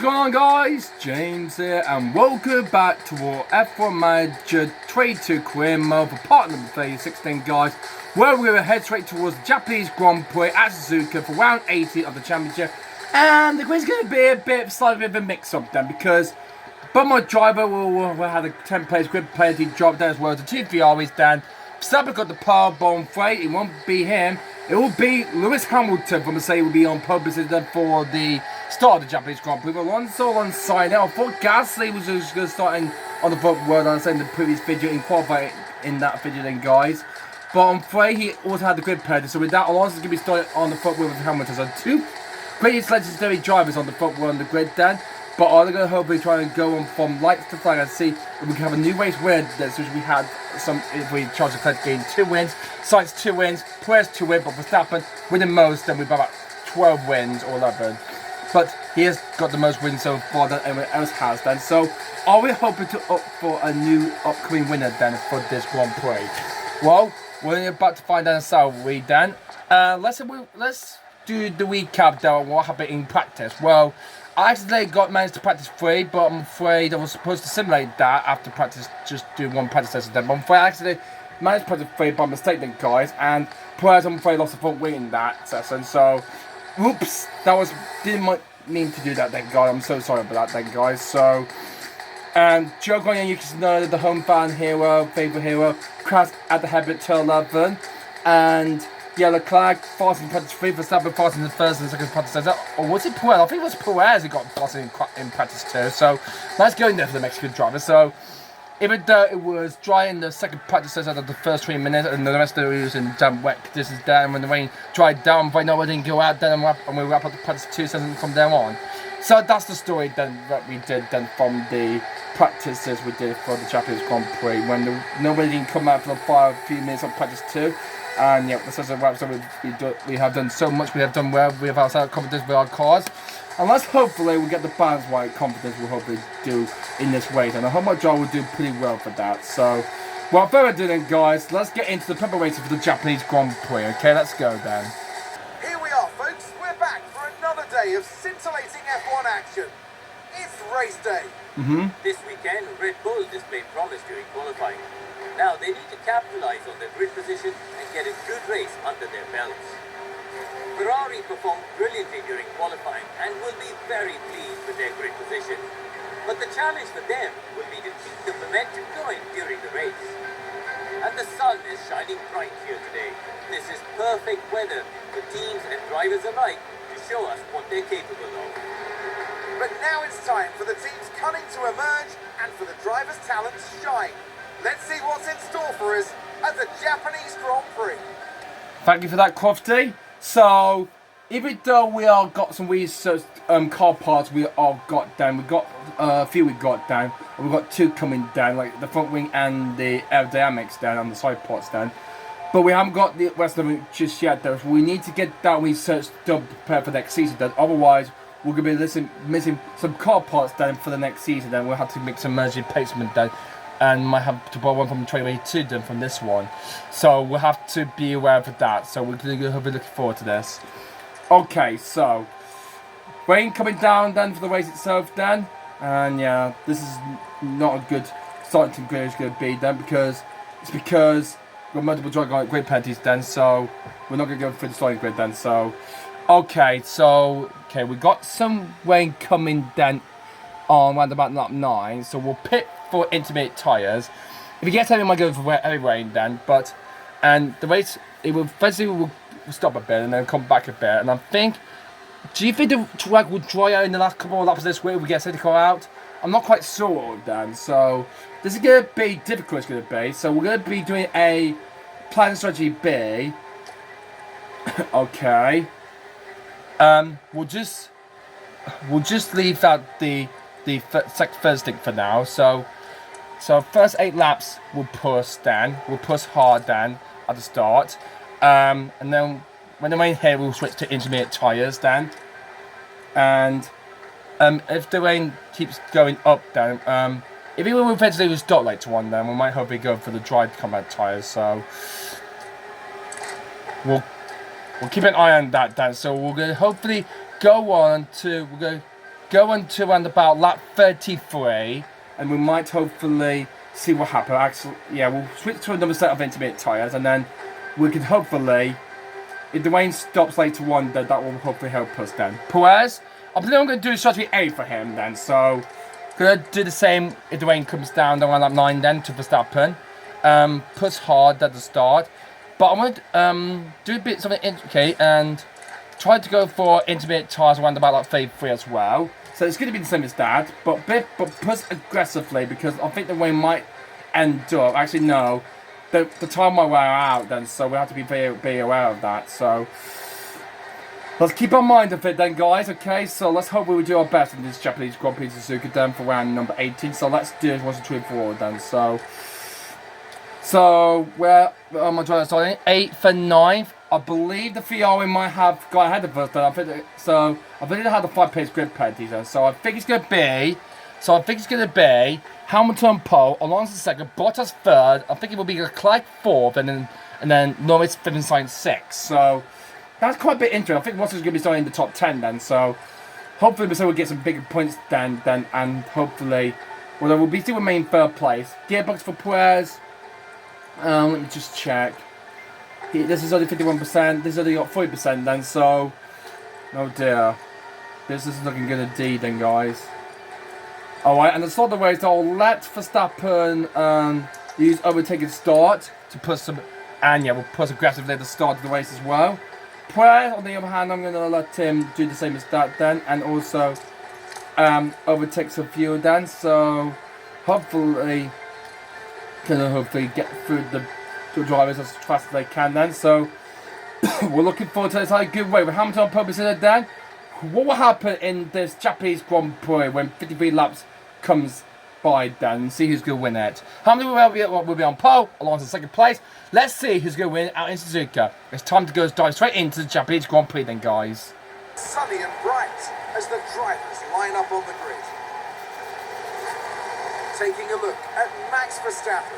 going on, guys? James here, and welcome back to our F1 Manager 22 career mode for part number 16, guys, where we're going to head straight towards the Japanese Grand Prix at Suzuka for round 80 of the championship. And the grid's going to be a bit slightly of a mix-up then, because my driver will have the 10 players grid penalty drop down, as well as the 2 Ferraris down. Verstappen got the power bomb freight. It won't be him. It will be Lewis Hamilton from Mercedes will be on pole position for the start of the Japanese Grand Prix. Alonso on side now. I thought Gasly was just going to start on the front row, I said in the previous video, in qualifying in that video then, guys. But on Frey, he also had the grid penalty. So with that, Alonso's going to be starting on the front row with Hamilton. So 2 greatest legendary drivers on the front row on the grid then. But are they going to hopefully try and go on from lights to flag and see if we can have a new race winner? Which we had some, if we Charles Leclerc gained 2 wins, Sainz 2 wins, Perez 2 wins, but Verstappen winning most, then we've got about 12 wins or 11. But he has got the most wins so far than anyone else has then. So are we hoping to opt for a new upcoming winner then for this Grand Prix? Well, we're about to find out how we then. Let's do the recap though on what happened in practice. Well, I actually managed to practice 3, but I'm afraid I was supposed to simulate that after practice, just do 1 practice session then. But I'm afraid I actually managed to practice 3 by mistake then, guys, and Perez, I'm afraid, lost the front wing in that session, so whoops, didn't mean to do that then, guys. I'm so sorry about that then, guys. So, and Joe Guanyin, you can know the home fan hero, favourite hero, crashed at the head at turn 11, and yeah, Leclerc fast in practice 3, Verstappen fast in the first and second practice session. Or was it Perez? I think it was Perez who got fast in practice 2. So let's go in there for the Mexican driver. So even though it was dry in the second practice session of the first 3 minutes, and the rest of it was in damn wet conditions there, and when the rain dried down, but no, I didn't go out then, and we wrap up the practice 2 session from there on. So that's the story then that we did then from the practices we did for the Japanese Grand Prix, when nobody didn't come out for the few minutes of practice 2. And yeah, this is a wrap. So we have done so much. We have done well. We have our confidence with our cars, and let's hopefully we get the balance right confidence we'll hopefully do in this race. And I hope my job will do pretty well for that. So, without further ado, then, guys, let's get into the preparation for the Japanese Grand Prix. Okay, let's go then. Here we are, folks. We're back for another day of scintillating F1 action. It's race day. This weekend, Red Bull displayed promise during qualifying. Now they need to capitalize on their grid position and get a good race under their belts. Ferrari performed brilliantly during qualifying and will be very pleased with their grid position. But the challenge for them will be to keep the momentum going during the race. And the sun is shining bright here today. This is perfect weather for teams and drivers alike to show us what they're capable of. But now it's time for the team's cunning to emerge and for the drivers' talent to shine. Let's see what's in store for us at the Japanese Grand Prix. Thank you for that, Crofty. So, even though we all got some research car parts we all got down, we got a few we got down, and we got 2 coming down, like the front wing and the aerodynamics down and the side parts down. But we haven't got the rest of them just yet, though. So we need to get that research done prepared for next season. Then otherwise, we're going to be missing some car parts down for the next season. Then we'll have to make some emergency replacement down, and might have to borrow one from Trade 2 then from this one. So we'll have to be aware of that. So we're going to be looking forward to this. Okay, so rain coming down then for the race itself then. And yeah, this is not a good starting grid it's going to be then, because we've got multiple grid penalties then. So we're not going to go through the starting grid then. So okay, we got some rain coming then on around about lap 9. So we'll pit for intermediate tyres. If it gets heavy, we might go for heavy rain then, and the race, it will eventually will stop a bit and then come back a bit. And I think, do you think the track will dry out in the last couple of laps of this way if we get safety car out? I'm not quite sure then. So this is going to be difficult. It's going to be. So we're going to be doing a plan strategy B. Okay. We'll just leave out the first stick for now. So first 8 laps we'll push hard then at the start, and then when the rain hits we'll switch to intermediate tyres then, and if the rain keeps going up then, if we will eventually do stop later on, then we might hopefully go for the dry combat tyres. So we'll keep an eye on that then. So we're going to hopefully go on to go into around about lap 33, and we might hopefully see what happens. Actually, yeah, we'll switch to another set of intermediate tyres, and then we can hopefully, if the rain stops later on, then that will hopefully help us then. Perez, I believe I'm going to do strategy A for him then, so going to do the same if the rain comes down around lap 9 then to Verstappen. Push hard at the start, but I want to do a bit something intricate and try to go for intermediate tyres around about like 33 as well. So it's going to be the same as that, but push aggressively because I think the rain might end up. Actually, no, the time might wear out then, so we have to be very aware of that. So let's keep our mind of it then, guys. Okay, so let's hope we will do our best in this Japanese Grand Prix Suzuka then for round number 18. So let's do it 1, 2, 3, 4 then. So where am I trying to start? 8th and 9th. I believe the Ferrari might have got ahead of us then. I believe they had the 5 pace grid penalties then. So I think it's going to be Hamilton pole, Alonso second, Bottas third. I think it will be Leclerc fourth, and then Norris fifth and Sainz sixth. So that's quite a bit interesting. I think Bottas is going to be starting in the top 10 then. So hopefully we'll get some bigger points then, and hopefully, well, we'll be still remain third place. Gearbox for Perez. Let me just check. This is only 51%. This is only got 40% then. So, oh dear, this is looking good indeed then, guys. Alright, and the start of the race, I'll let Verstappen use overtaking start to put some, and yeah, we'll push aggressively at the start of the race as well. Perez, on the other hand, I'm going to let him do the same as that then, and also overtake some fuel then. So hopefully, can get through the drivers as fast as they can then. So we're looking forward to this. Had a good way with Hamilton on purpose in it then. What will happen in this Japanese Grand Prix when 53 laps comes by then, and see who's going to win it? Hamilton will be on pole, Alonso second place. Let's see who's going to win out in Suzuka. It's time to go dive straight into the Japanese Grand Prix then, guys. Sunny and bright as the drivers line up on the grid. Taking a look at Max Verstappen.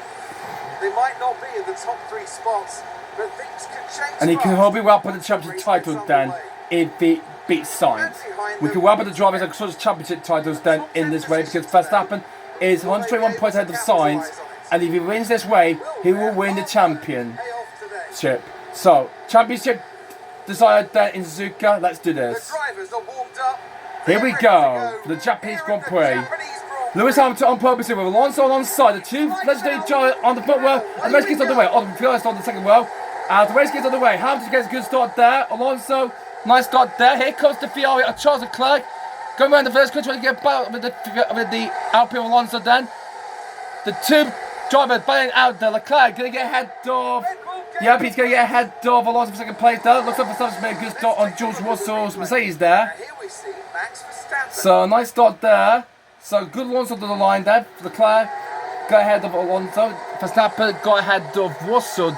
They might not be in the top 3 spots, but things can change. And he can hopefully wrap up the championship title then if it beats Sainz. We can wrap up the drivers and sort of championship titles then in this way, because Verstappen is 121 points ahead of Sainz, and if he wins this way, he will win the championship. So, championship decided then in Suzuka. Let's do this. Here we go for the Japanese Grand Prix. Lewis Hamilton on purpose here with Alonso alongside the two legendary giant on the footwell, and the race gets underway. On the first on the second row. As the race gets underway, Hamilton gets a good start there. Alonso, nice start there. Here comes the Ferrari of Charles Leclerc. Going around the first corner, trying to get back with the Alpine Alonso then. The two drivers battling out there. Leclerc going to get ahead of. Yep, he's going to get ahead of Alonso for second place there. Looks like Verstappen's made a good start on George Russell's Mercedes there. So, nice start there. So, good Alonso to the line there. Leclerc got ahead of Alonso. Verstappen got ahead of Russell.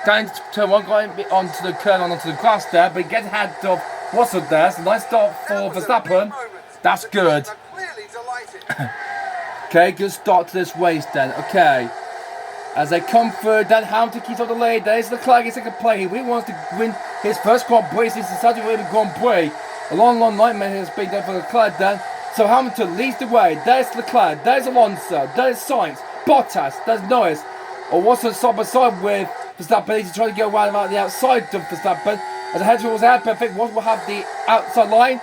Going to turn one, going onto the curve onto the grass there, but he gets ahead of Russell there. So, nice start for Verstappen. That's good. Okay, good start to this race then. Okay. As they come through, then Hamilton keeps on the lead. There's Leclerc in second place. He wants to win his first Grand Prix since the Saudi Arabia Grand Prix. A long nightmare has been done for Leclerc then. So Hamilton leads the way. There's Leclerc, there's Alonso, there's Sainz, Bottas, there's Norris. Alonso side by side with Verstappen. He's trying to go around about the outside of Verstappen. As the head towards the air, I think Russell will have the outside line.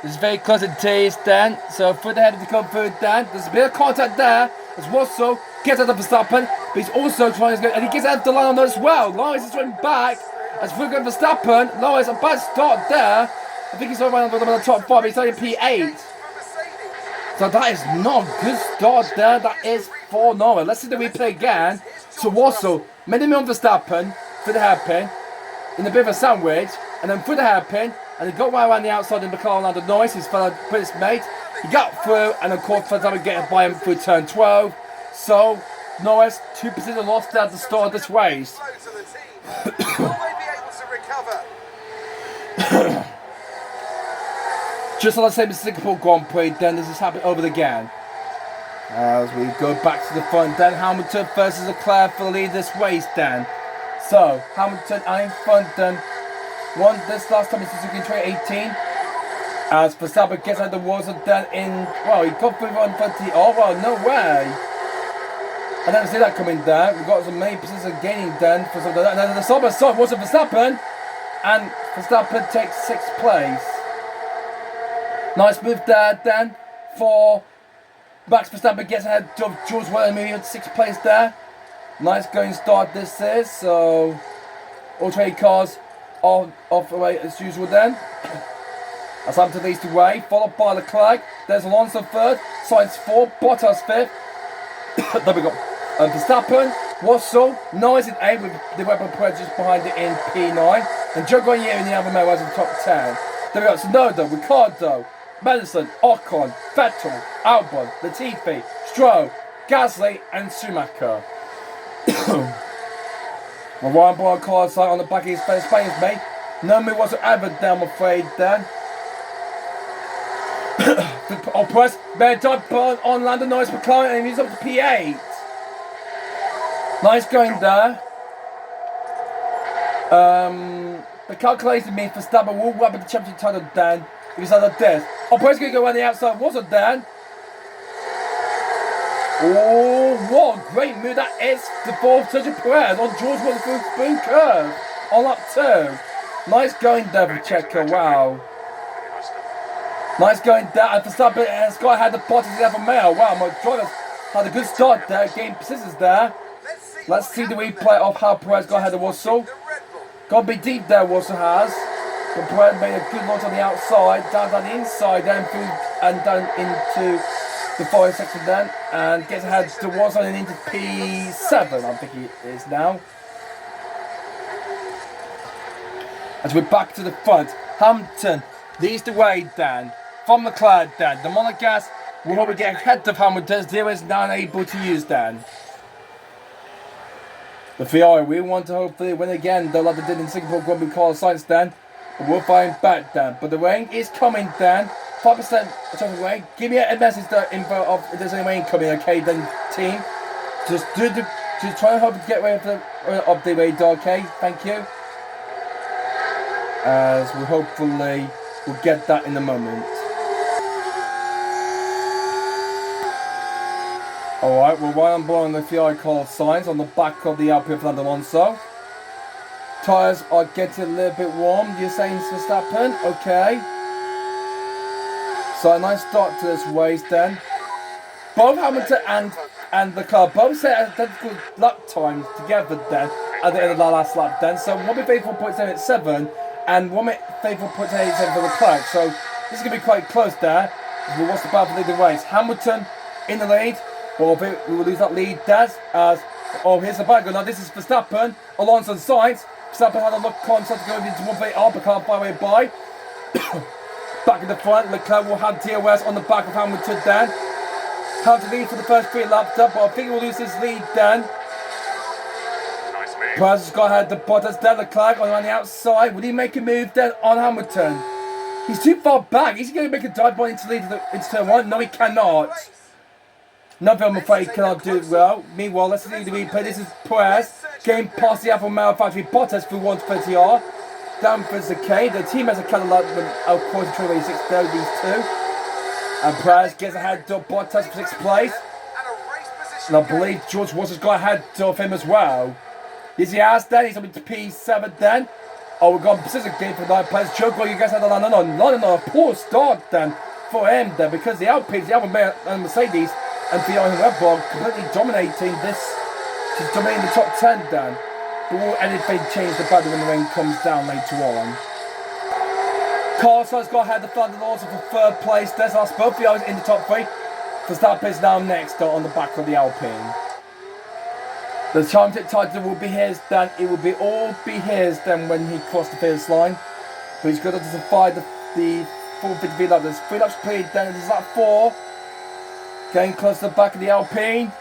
This is very close to T's then. So through the head of the come through then. There's a bit of contact there. As Russell gets out of Verstappen, but he's also trying to go, and he gets out of the line on that as well. Lewis is running back. As we're going Verstappen, Lewis, a bad start there. I think he's around the top 5, but he's only P8. So that is not a good start there. That is for Norris. Let's see the replay again. So Russell made him on Verstappen for the hairpin in a bit of a sandwich, and then through the hairpin, and he got right around the outside in the car under Norris, his fellow British mate. He got through, and of course Verstappen getting by him through turn 12. So Norris 2% lost at the start of this race. Just like I said with Singapore Grand Prix, then this is happening over again. As we go back to the front, then Hamilton versus Leclerc for the lead this race then. So, Hamilton in front then won this last time in Suzuka in 2018. As Verstappen gets out the walls and then in, well, he got through 130. Oh, well, no way. I didn't see that coming down. We've got some main positions gaining then for some of that. And then the side side was Verstappen. And Verstappen takes 6th place. Nice move there then for Max Verstappen gets ahead of George Russell, moving into 6th place there. Nice going start this is. So all trade cars off the way as usual then. As Hamilton leads the way, followed by Leclerc. There's Alonso 3rd, Sainz 4th, Bottas 5th. Then we got Verstappen, Russell, nice in 8th with the weapon Perez just behind it in P9. And Joe Grenier in the Alfa Romeo as in top 10. Then we got Tsunoda, Ricciardo, Madison, Ocon, Vettel, Albon, Latifi, Stroll, Gasly and Schumacher. Well, Ryan Boyle car sight on the back of his face, Spain's mate. No move whatsoever there, I'm afraid then. Oh, press, bad type on Lando Norris McLaren and he's up to P8. Nice going there. The calculation means Verstappen will grab the championship title then. If he's like this. Oh, Perez going to go around the outside. Was it Dan? Oh, what a great move that is. The 4th Sergio Perez on George Russell's spoon curve. On lap 2. Nice going there for Checo. Wow. Nice going there. And Verstappen and Scott had the Bottas in the Alfa Romeo. Wow, my driver had a good start there. Getting positions there. Let's see the replay of how Perez got ahead of Russell. Got to be deep there, Russell has. But Perez made a good launch on the outside, down the inside, then through and down into the following section then. And gets ahead to Russell and into P7, I think he is now. As we're back to the front, Hamilton leads the way then. From Leclerc then. The Monegas will probably get ahead of Hamilton. Zero is now able to use then. The Ferrari, we want to hopefully win again, though like they did in Singapore Grand Prix Carlos Sainz then. But we'll find back then. But the rain is coming then. 5% chance of rain. Give me a message that info of if there's any rain coming, okay then team. Just try and hope to get rid of the rain, okay? Thank you. As we hopefully will get that in a moment. Alright, we're right on board on the Ferrari Carlos Sainz on the back of the Alpine Fernando Alonso. Tyres are getting a little bit warm, you're saying Verstappen? Okay. So a nice start to this race then. Both Hamilton and the car both set identical lap times together then at the end of the last lap then. So 1:34.77 and 1:34.87 for Leclerc. So this is going to be quite close there. We'll watch the battle for the race. Hamilton in the lead. Well, we will lose that lead, Daz, as, oh, here's the back. Now, this is Verstappen, Alonso on Sainz. Verstappen had a look concept to go into 1.8 but can't find way by. Back in the front, Leclerc will have TOS on the back of Hamilton then. Hamilton lead for the first 3 laps up, but I think he will lose his lead then. Nice move. Perez has got ahead to Bottas then, Leclerc on the outside. Will he make a move then on Hamilton? He's too far back. Is he going to make a dive bomb into turn 1? No, he cannot. Nothing, I'm afraid, cannot do it well. Meanwhile, let's see the replay. This is Perez getting past the Alfa Romeo factory. Bottas through 130R. Down for the K. The team has a Cadillac of course 26 there, these two. And Perez gets ahead of Bottas for 6th place. And I believe George Russell's got ahead of him as well. Is he has then? He's up to P7 then. Oh, we've got a position game for 9 players. Joe, you guys had the London on a poor start then for him then because the Alpines, the Alfa Romeo and Mercedes and Ferrari and Red Bull completely dominating this. She's dominating the top 10 then. But will anything change the battle when the rain comes down later on? Carlos Sainz got ahead of Fernando Alonso for 3rd place. There's last both Ferraris in the top 3. Verstappen is now next on the back of the Alpine. The championship title will be his then. It will all be his then when he crossed the finish line. But he's got to survive the 450 lap. There's 3 laps played then. There's lap 4. Getting close to the back of the Alpine.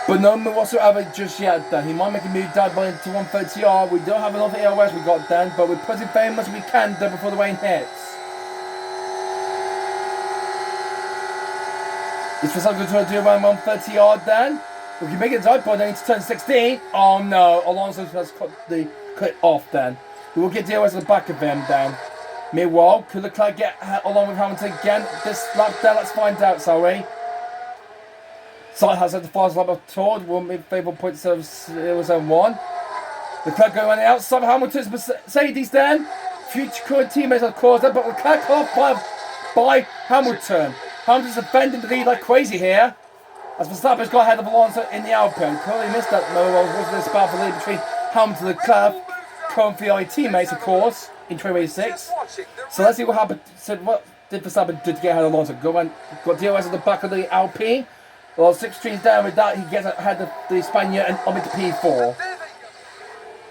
But no move whatsoever just yet then. He might make a move down by into 130R. We don't have enough AOS we got then, but we're putting very much as we can then before the rain hits. Is Verstappen going to do around 130R then? We can make it a dive point then into turn 16. Oh no, Alonso has cut it off then. We will get DRS at the back of him then. Meanwhile, could Leclerc get along with Hamilton again this lap down? Let's find out, shall we? Side has had the fastest lap of tour, one mid-favourable 0.071. Leclerc going on the outside of Hamilton's Mercedes then. Future current teammates of course there, but Leclerc caught by Hamilton. Hamilton's defending the lead like crazy here. As Verstappen's got ahead of Alonso in the Alpine. Clearly missed that moment. Was this battle for the lead between Hamilton and Leclerc? Current Ferrari teammates of course in 2026. So let's see what happened. So what did Verstappen do to get ahead of Alonso? Got DRS at the back of the Alpine. Well, 6 streams down with that, he gets ahead of the Spaniard and on into P4.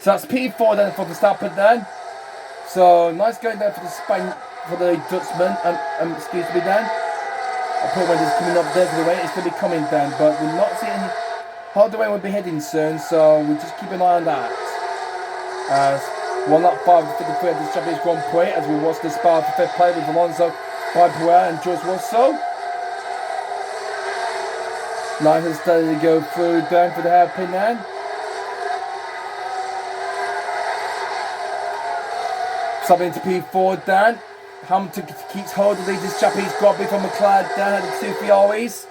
So that's P4 then for Verstappen then. So nice going there for the Dutchman. Excuse me then. I put when it's coming up there to the way, it's going to be coming then, but we're not seeing how the way we'll be heading soon, so we'll just keep an eye on that. As 1 lap 5:53 of this Japanese Grand Prix, as we watch this battle for 5th place with Alonso, Pierre and George Russell. Nice and steady to go through down for the hairpin then. Subbing into P4 then. Hamilton keeps hold of this Japanese Grand Prix from McLaren down at the 2 Ferraris.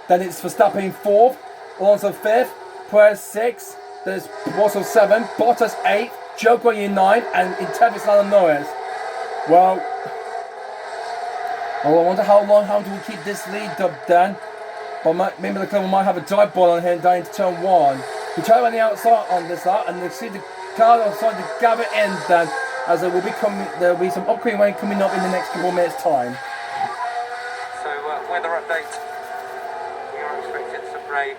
Then it's Verstappen 4th, Alonso 5th, Perez 6th, there's Russell 7th, Bottas 8th, Joe Guanyu 9th, and in 10th is Lando Norris. Well, I wonder how long Hamilton will keep this lead up then. But maybe the club might have a dive ball on him down into turn 1. We try on the outside on this lap, and they see the car outside to gather in then. As there will be some upgrade rain coming up in the next couple of minutes' time. So, weather update. We are expecting some rain.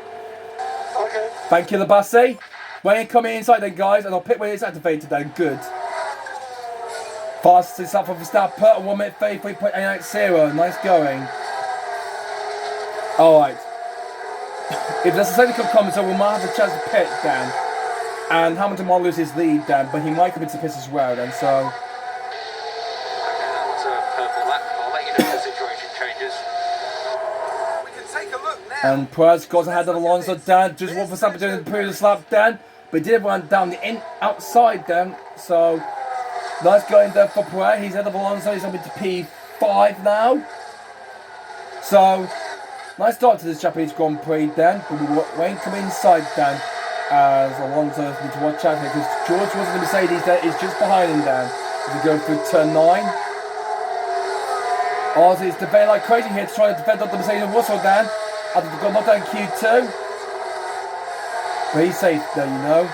Okay. Thank you, Labassi. Rain coming inside then, guys, and I'll pick when it's activated then. Good. Fastest lap for Verstappen, 1 minute 33.890. Nice going. Alright. If there's a technical comment, so we might have a chance to pit then. And Hamilton might lose his lead then, but he might come into pits as well then, so... Okay, that was a purple lap. I'll let you know if the situation changes. We can take a look now. And Perez goes ahead of Alonso then, just what Verstappen doing in the previous lap then. But he did run down the outside then, so... Nice going there for Perez, he's ahead of Alonso, he's up into P5 now. So... Nice start to this Japanese Grand Prix then, but we won't come inside then. As Alonso needs to watch out here because George Russell, the Mercedes there is just behind him down as we go through turn 9. Ozzy is defending like crazy here to try to defend up the Mercedes and Russell down after they've got knocked down Q2. But he's safe there, you know.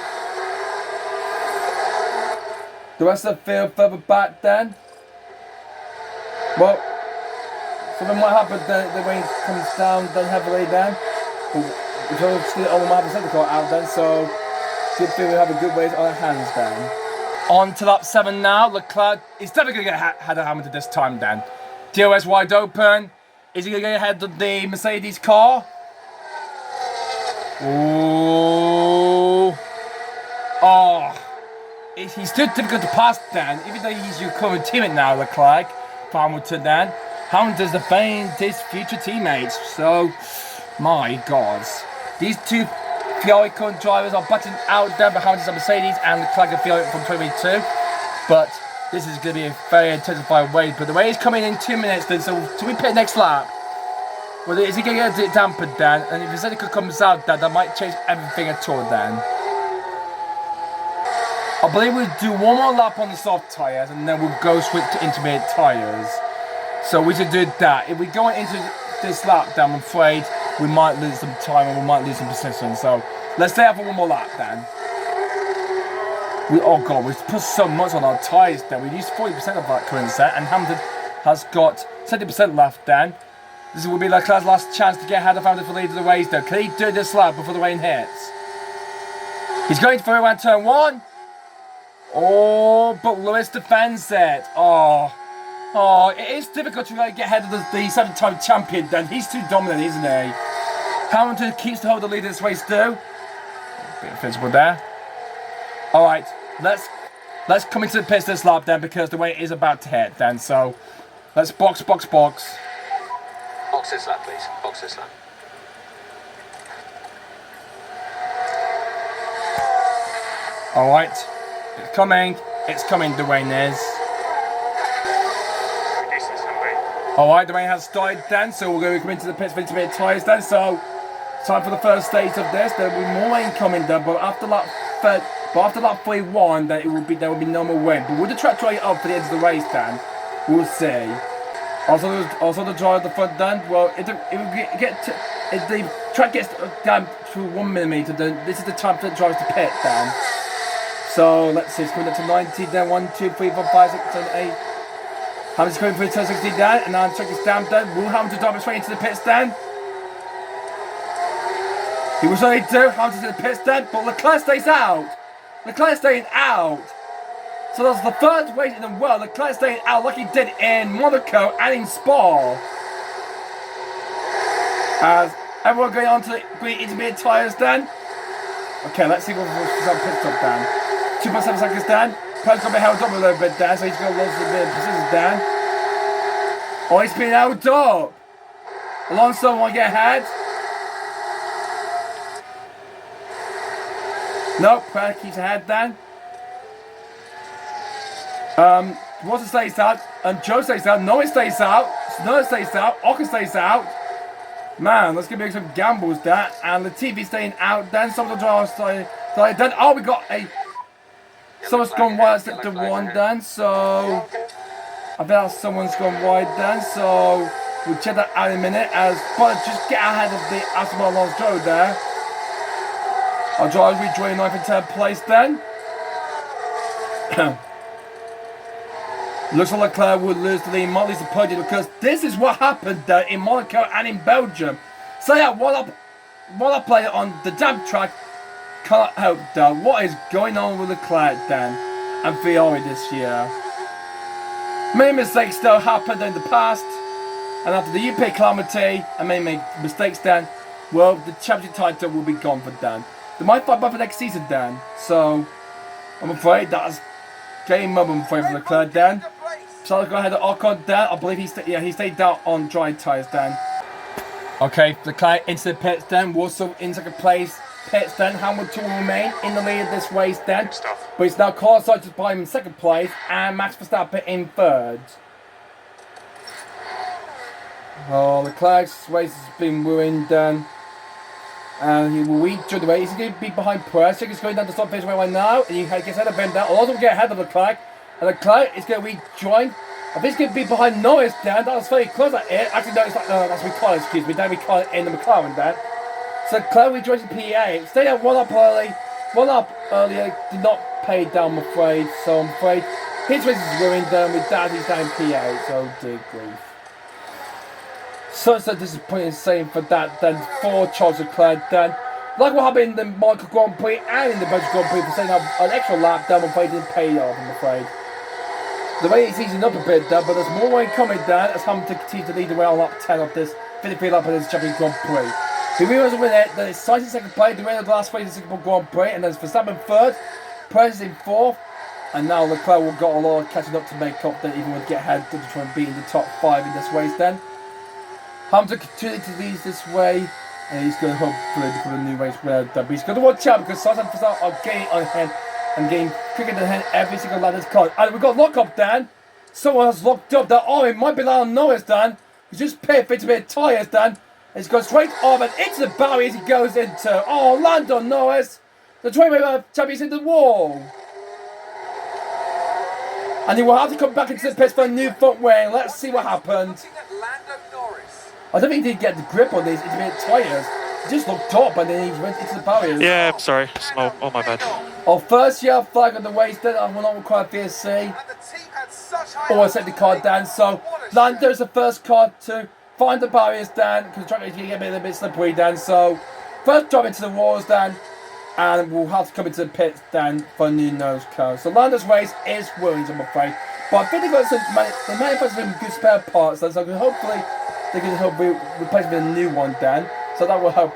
The rest of the field further back then. Well, something might happen, the rain comes down then heavily then. Which obviously all might have the car out then, so good thing we have a good ways on our hands then. On to lap 7 now. Leclerc is definitely going to get ahead of Hamilton this time then. DRS wide open. Is he going to get ahead of the Mercedes car? Ooh. Oh. He's too difficult to pass then, even though he's your current teammate now, Leclerc. For Hamilton then. Hamilton's defending his future teammates, so my God. These two Ferrari current drivers are butting out there behind the Mercedes and Leclerc and Ferrari from 2022. But this is going to be a very intensified race. But the race is coming in 2 minutes then, so do we pit next lap? Well, is he going to get it dampened then? And if the Seneca comes out then, that might change everything at all then. I believe we'll do 1 more lap on the soft tyres and then we'll go switch to intermediate tyres. So we should do that. If we go into this lap then, I'm afraid we might lose some time and we might lose some position. So let's stay out for 1 more lap then. Oh God, we've put so much on our tyres then. We used 40% of that current set and Hamilton has got 70% left then. This will be Leclerc's last chance to get ahead of Hamilton for the lead of the race though. Can he do this lap before the rain hits? He's going for around turn 1. Oh, but Lewis defends it. Oh, it is difficult to get ahead of the 7-time champion then. He's too dominant, isn't he? Hamilton keeps to hold the lead of this race too. Bit of physical there. Alright, let's come into the pits this lap then because the rain is about to hit then. So, let's box. Box this lap, please. Box this lap. Alright, it's coming. It's coming, Dwayne is. Decent somebody. Alright, Dwayne has started then, so we're going to come into the pits for a bit of tyres then, so time for the first stage of this. There will be more rain coming then, but after lap 3-1, then there will be no more wind. But with the track dry up for the end of the race then, we'll see. Also the drive at the front then, well, if the track gets down to 1 millimeter, then this is the time for the drivers to pit then. So let's see, it's coming up to 90, then 1, 2, 3, 4, 5, 6, 7, 8. Hamilton's coming through turn 60 down, and now the track is down then. Will Hamilton drive straight into the pits then? He was ready to, Hamilton's in the pits then, but Leclerc stays out. Leclerc staying out. So that's the third race in a row, Leclerc staying out like he did in Monaco and in Spa. As everyone going on to the green intermediate tyres then. Okay, let's see what's on pit stop then. 2.7 seconds down. Perez got to be held up a little bit there, so he's going to lose a bit of position down. Oh, he's been held up. Alonso want to get ahead. Nope, Perez keeps ahead then. Watson stays out, and Joe stays out, Norris stays out, Snow stays out, Ocon stays out. Man, that's going to be some gambles there. And the TV staying out, then some of the drivers started then. Oh, we got a... Someone's gone wide at the one then, so... I bet someone's gone wide then, so... We'll check that out in a minute, as... But just get ahead of the Aston Martin Alonso there. Our drivers rejoin 9th and 10th place then. Looks like Leclerc would lose to the lead, might lose the podium, because this is what happened there in Monaco and in Belgium. So yeah, while I play it on the damn track, can't help though. What is going on with Leclerc then and Ferrari this year? Many mistakes still happened in the past, and after the UK calamity and many mistakes then, well, the championship title will be gone for Dan. They might fight back for next season then, so I'm afraid that's game over, I'm afraid, for Leclerc then. So I'll go ahead to Ocon then. I believe he stayed down on dry tyres then. Okay, Leclerc into the pits then. Russell in second place. Pits then. Hamilton will remain in the lead of this race then. But he's now qualified by him in second place. And Max Verstappen in third. Oh, Leclerc's race has been ruined then. And he will rejoin the race. He's going to be behind Perez. He's going down the stop phase right now. And he gets ahead of him down. Alonso will get ahead of Leclerc. And Leclerc is going to rejoin. I think he's going to be behind Norris down. That was very close at it. Actually, no, it's like, no, that's Ricardo, excuse me. Then Ricardo in the McLaren then. So Leclerc rejoins the P8. Stayed out one up earlier. Did not pay down, I'm afraid. So I'm afraid his race is ruined. With that, he's down P8. So dear grief. So disappointing saying for that then for Charles Leclerc then. Like what happened in the Monaco Grand Prix and in the Belgian Grand Prix for saying an extra lap down, I'm afraid didn't pay off, I'm afraid. The race is easing up a bit there, but there's more rain coming down as Hamilton continues to lead the way on lap 10 of this 53 lap of this Japanese Grand Prix. He realizes with it that it's Sainz in second place, the winner of the last race in Singapore Grand Prix, and then it's Verstappen third, Perez in fourth, and now Leclerc will got a lot of catching up to make up that even would get ahead to try and beat in the top 5 in this race then. Hamilton continues to lead this way, and he's going to hopefully become a new race winner. But he's going to watch out because Sainz and Verstappen are getting on him and getting quicker than him every single lap of this car. And we've got lock up, Dan. Someone has locked up that. Oh, it might be Lando Norris, Dan. He's just paid for it to be tyres, Dan. He's gone straight off and into the barriers he goes into. Oh, Lando Norris. The 20-way champion in the wall. And he will have to come back into the pits for a new front wing. Let's see what happened. I don't think he did get the grip on these intermediate tyres. He just looked up and then he went into the barriers. Yeah, sorry. Oh, my bad. Our first year flag on the race, then I will not require VSC. Or a safety car down. So Lando's the first car to find the barriers down because the track is getting a little bit slippery down. So first drop into the walls down, and we'll have to come into the pits down for a new nose cone. So Lando's race is ruined, I'm afraid. But I think they've got some manufacturing good spare parts, so hopefully they can help replace with a new one then. So that will help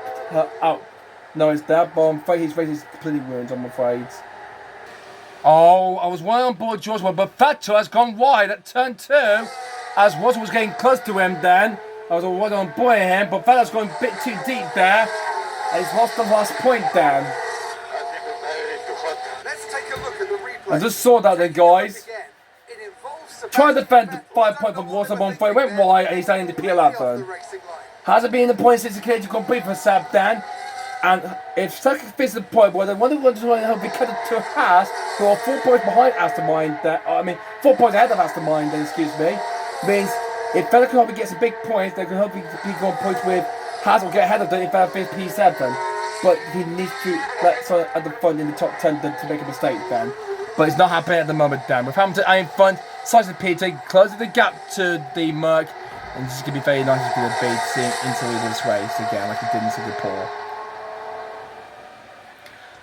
out Norris there. But I'm afraid his race is completely ruined, I'm afraid. Oh, I was right on board George, but Vettel has gone wide at turn 2 as Watson was getting close to him then. I was right on board him, but Vettel's gone a bit too deep there. And he's lost the last point then. Let's take a look at the replay. I just saw that there, guys. Again, it involves Trying to defend the battles 5 point don't from always Warsaw make 1 it went clear wide and he's down in the really off the P11. racing line. Hasn't been the point since the cage to complete for Sab Dan. And if second fits the point, well, then one of the ones trying to help be cut it to Haas, who are 4 points behind Mastermind. 4 points ahead of Mastermind, then, excuse me. Means if Fella can help gets a big point, they can help be on points with Haas will get ahead of them if they have P7. But he needs to let someone at the front in the top 10 to make a mistake then. But it's not happening at the moment, Dan. With Hamilton out in front, Sainz and Peter closing the gap to the Merc. And this is going to be very nice for the beat into this race again, like it did in Singapore.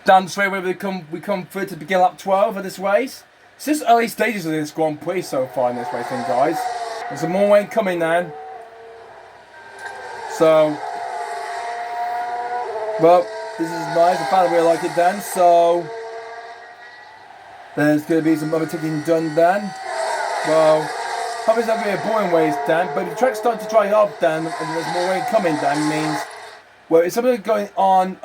Down the straight where we come through to begin lap 12 of this race. It's just early stages of this Grand Prix so far in this racing, guys. There's some more rain coming then. So, well, this is nice. I found I really like it then. So, there's going to be some other ticking done then. Well, probably it's not going to be a boring race then, but if the track's starting to dry up then, and there's more rain coming then, means, well, if something going on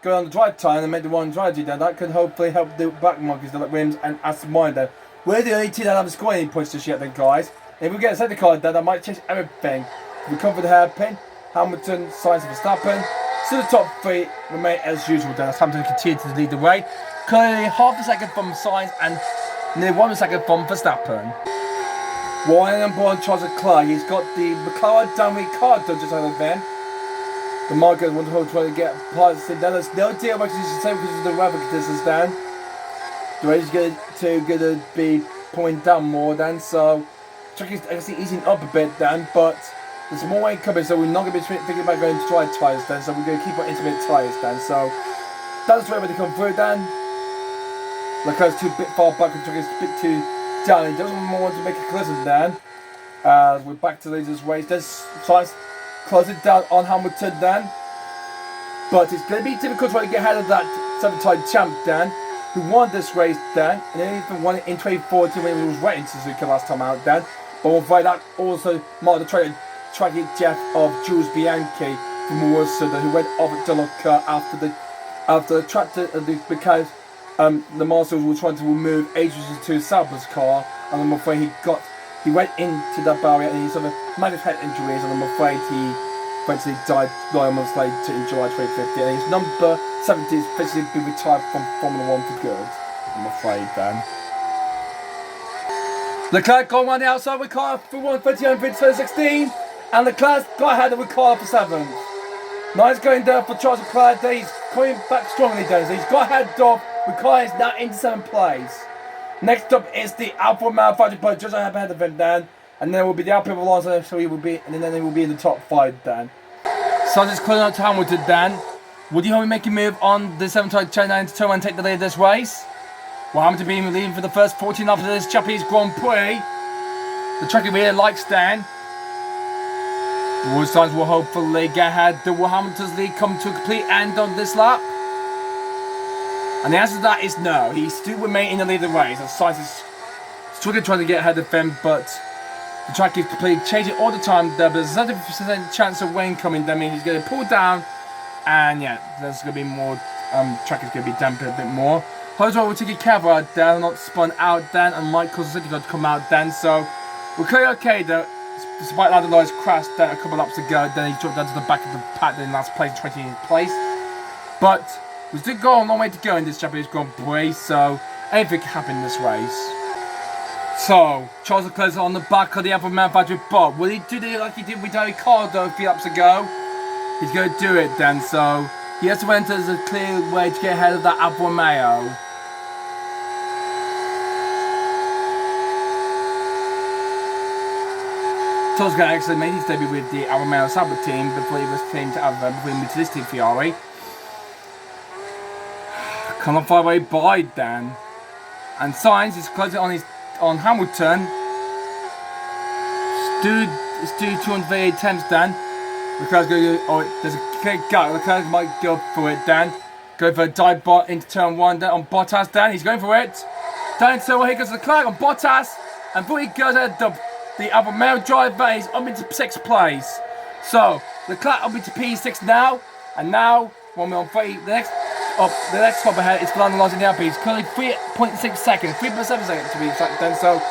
the drive time and make the one strategy then, that could hopefully help the back monkeys, the Williams and Aston Martin then. We're the only team that haven't scored any points just yet then, guys. If we get a safety car then, that might change everything. If we come for the hairpin, Hamilton, Sainz and Verstappen. So the top 3 remain as usual then, as Hamilton continues to lead the way. Currently half a second from Sainz and nearly 1 second from Verstappen. Ryan and Brian Charles Leclerc, he's got the McLaren down Ricardo just over there. The market want to try to get parts in there. There's no deal because it's the same because of the weather conditions down. The race is going to be pulling down more then, so track is actually easing up a bit then, but there's more rain coming, so we're not going to be thinking about going to dry tyres then, so we're going to keep on intermittent tyres then, so that's the way they come through then. Leclerc's too bit far back, the track is a bit too down, he doesn't want to make a collision then. We're back to this race, there's Sainz close it down on Hamilton then, but it's going to be difficult trying to get ahead of that 7-time champ Dan, who won this race Dan, and he even won it in 2014 when he was waiting Suzuka last time out Dan. But we'll find that also marked the tragic death of Jules Bianchi from Warsaw, who went off at Doloka after the tractor because the Marshals were trying to remove Adrian to Sauber's car, and I'm afraid he went into that barrier and he suffered massive head injuries, and I'm afraid he eventually died 9 months later in July 2015. And his number 70 has officially been retired from Formula 1 for good, I'm afraid then. Leclerc got around the outside with Ricardo for 1:29 in 2016, and Leclerc got ahead of Ricardo for 7th. Now he's going down for Charles Leclerc, he's coming back strongly down, so he's got ahead of Ricardo, is now into 7th place. Next up is the Alfa Romeo fighting point just ahead of him then, and then will be the Alpine Alonso, so he will be, and then he will be in the top 5 then. So just closing out to Hamilton then. Would you help me make a move on the 7-time China to turn and take the lead of this race? Well, Hamilton being leading for the first 14 after this Japanese Grand Prix. The track really likes Dan. The World Signs will hopefully get ahead. Will Hamilton's lead come to a complete end on this lap? And the answer to that is no. He still remains in the lead of the race. And Sainz is struggling trying to get ahead of him, but the track is completely changing all the time. There's a 70% chance of rain coming. That means he's going to pull down, and yeah, there's going to be more. Track is going to be dampened a bit more. However, we'll take a cover out there, not spun out then, and Mike cause the city got to come out then. So we're clearly okay though. Despite that, the lights crashed there a couple laps ago. Then he dropped down to the back of the pack in last place, 20th place. But we still got a long way to go in this Japanese Grand Prix, so anything can happen in this race. So, Charles Leclerc on the back of the Alfa manufacturer Bob. Will he do it like he did with Ricardo a few laps ago? He's going to do it then, so he has to enter as a clear way to get ahead of that Alfa Romeo. Charles Leclerc actually made his debut with the Alfa Romeo Sauber team before he was changed to Alfa before he moved to this team, Ferrari. Can't far away by Dan. And Sainz is closing on Hamilton. Stu 208 attempts Dan. Leclerc's going to go, there's a clear gap. Leclerc might go for it Dan. Go for a dive bot into turn 1 Dan on Bottas Dan. He's going for it. Dan, so here goes Leclerc on Bottas. And before he goes ahead the Alfa Romeo driver, he's up into 6th place. So Leclerc up into P6 now. And now when we're on the next the next stop ahead is Fernando Alonso now, but he's currently 3.6 seconds, 3.7 seconds to be exact then. So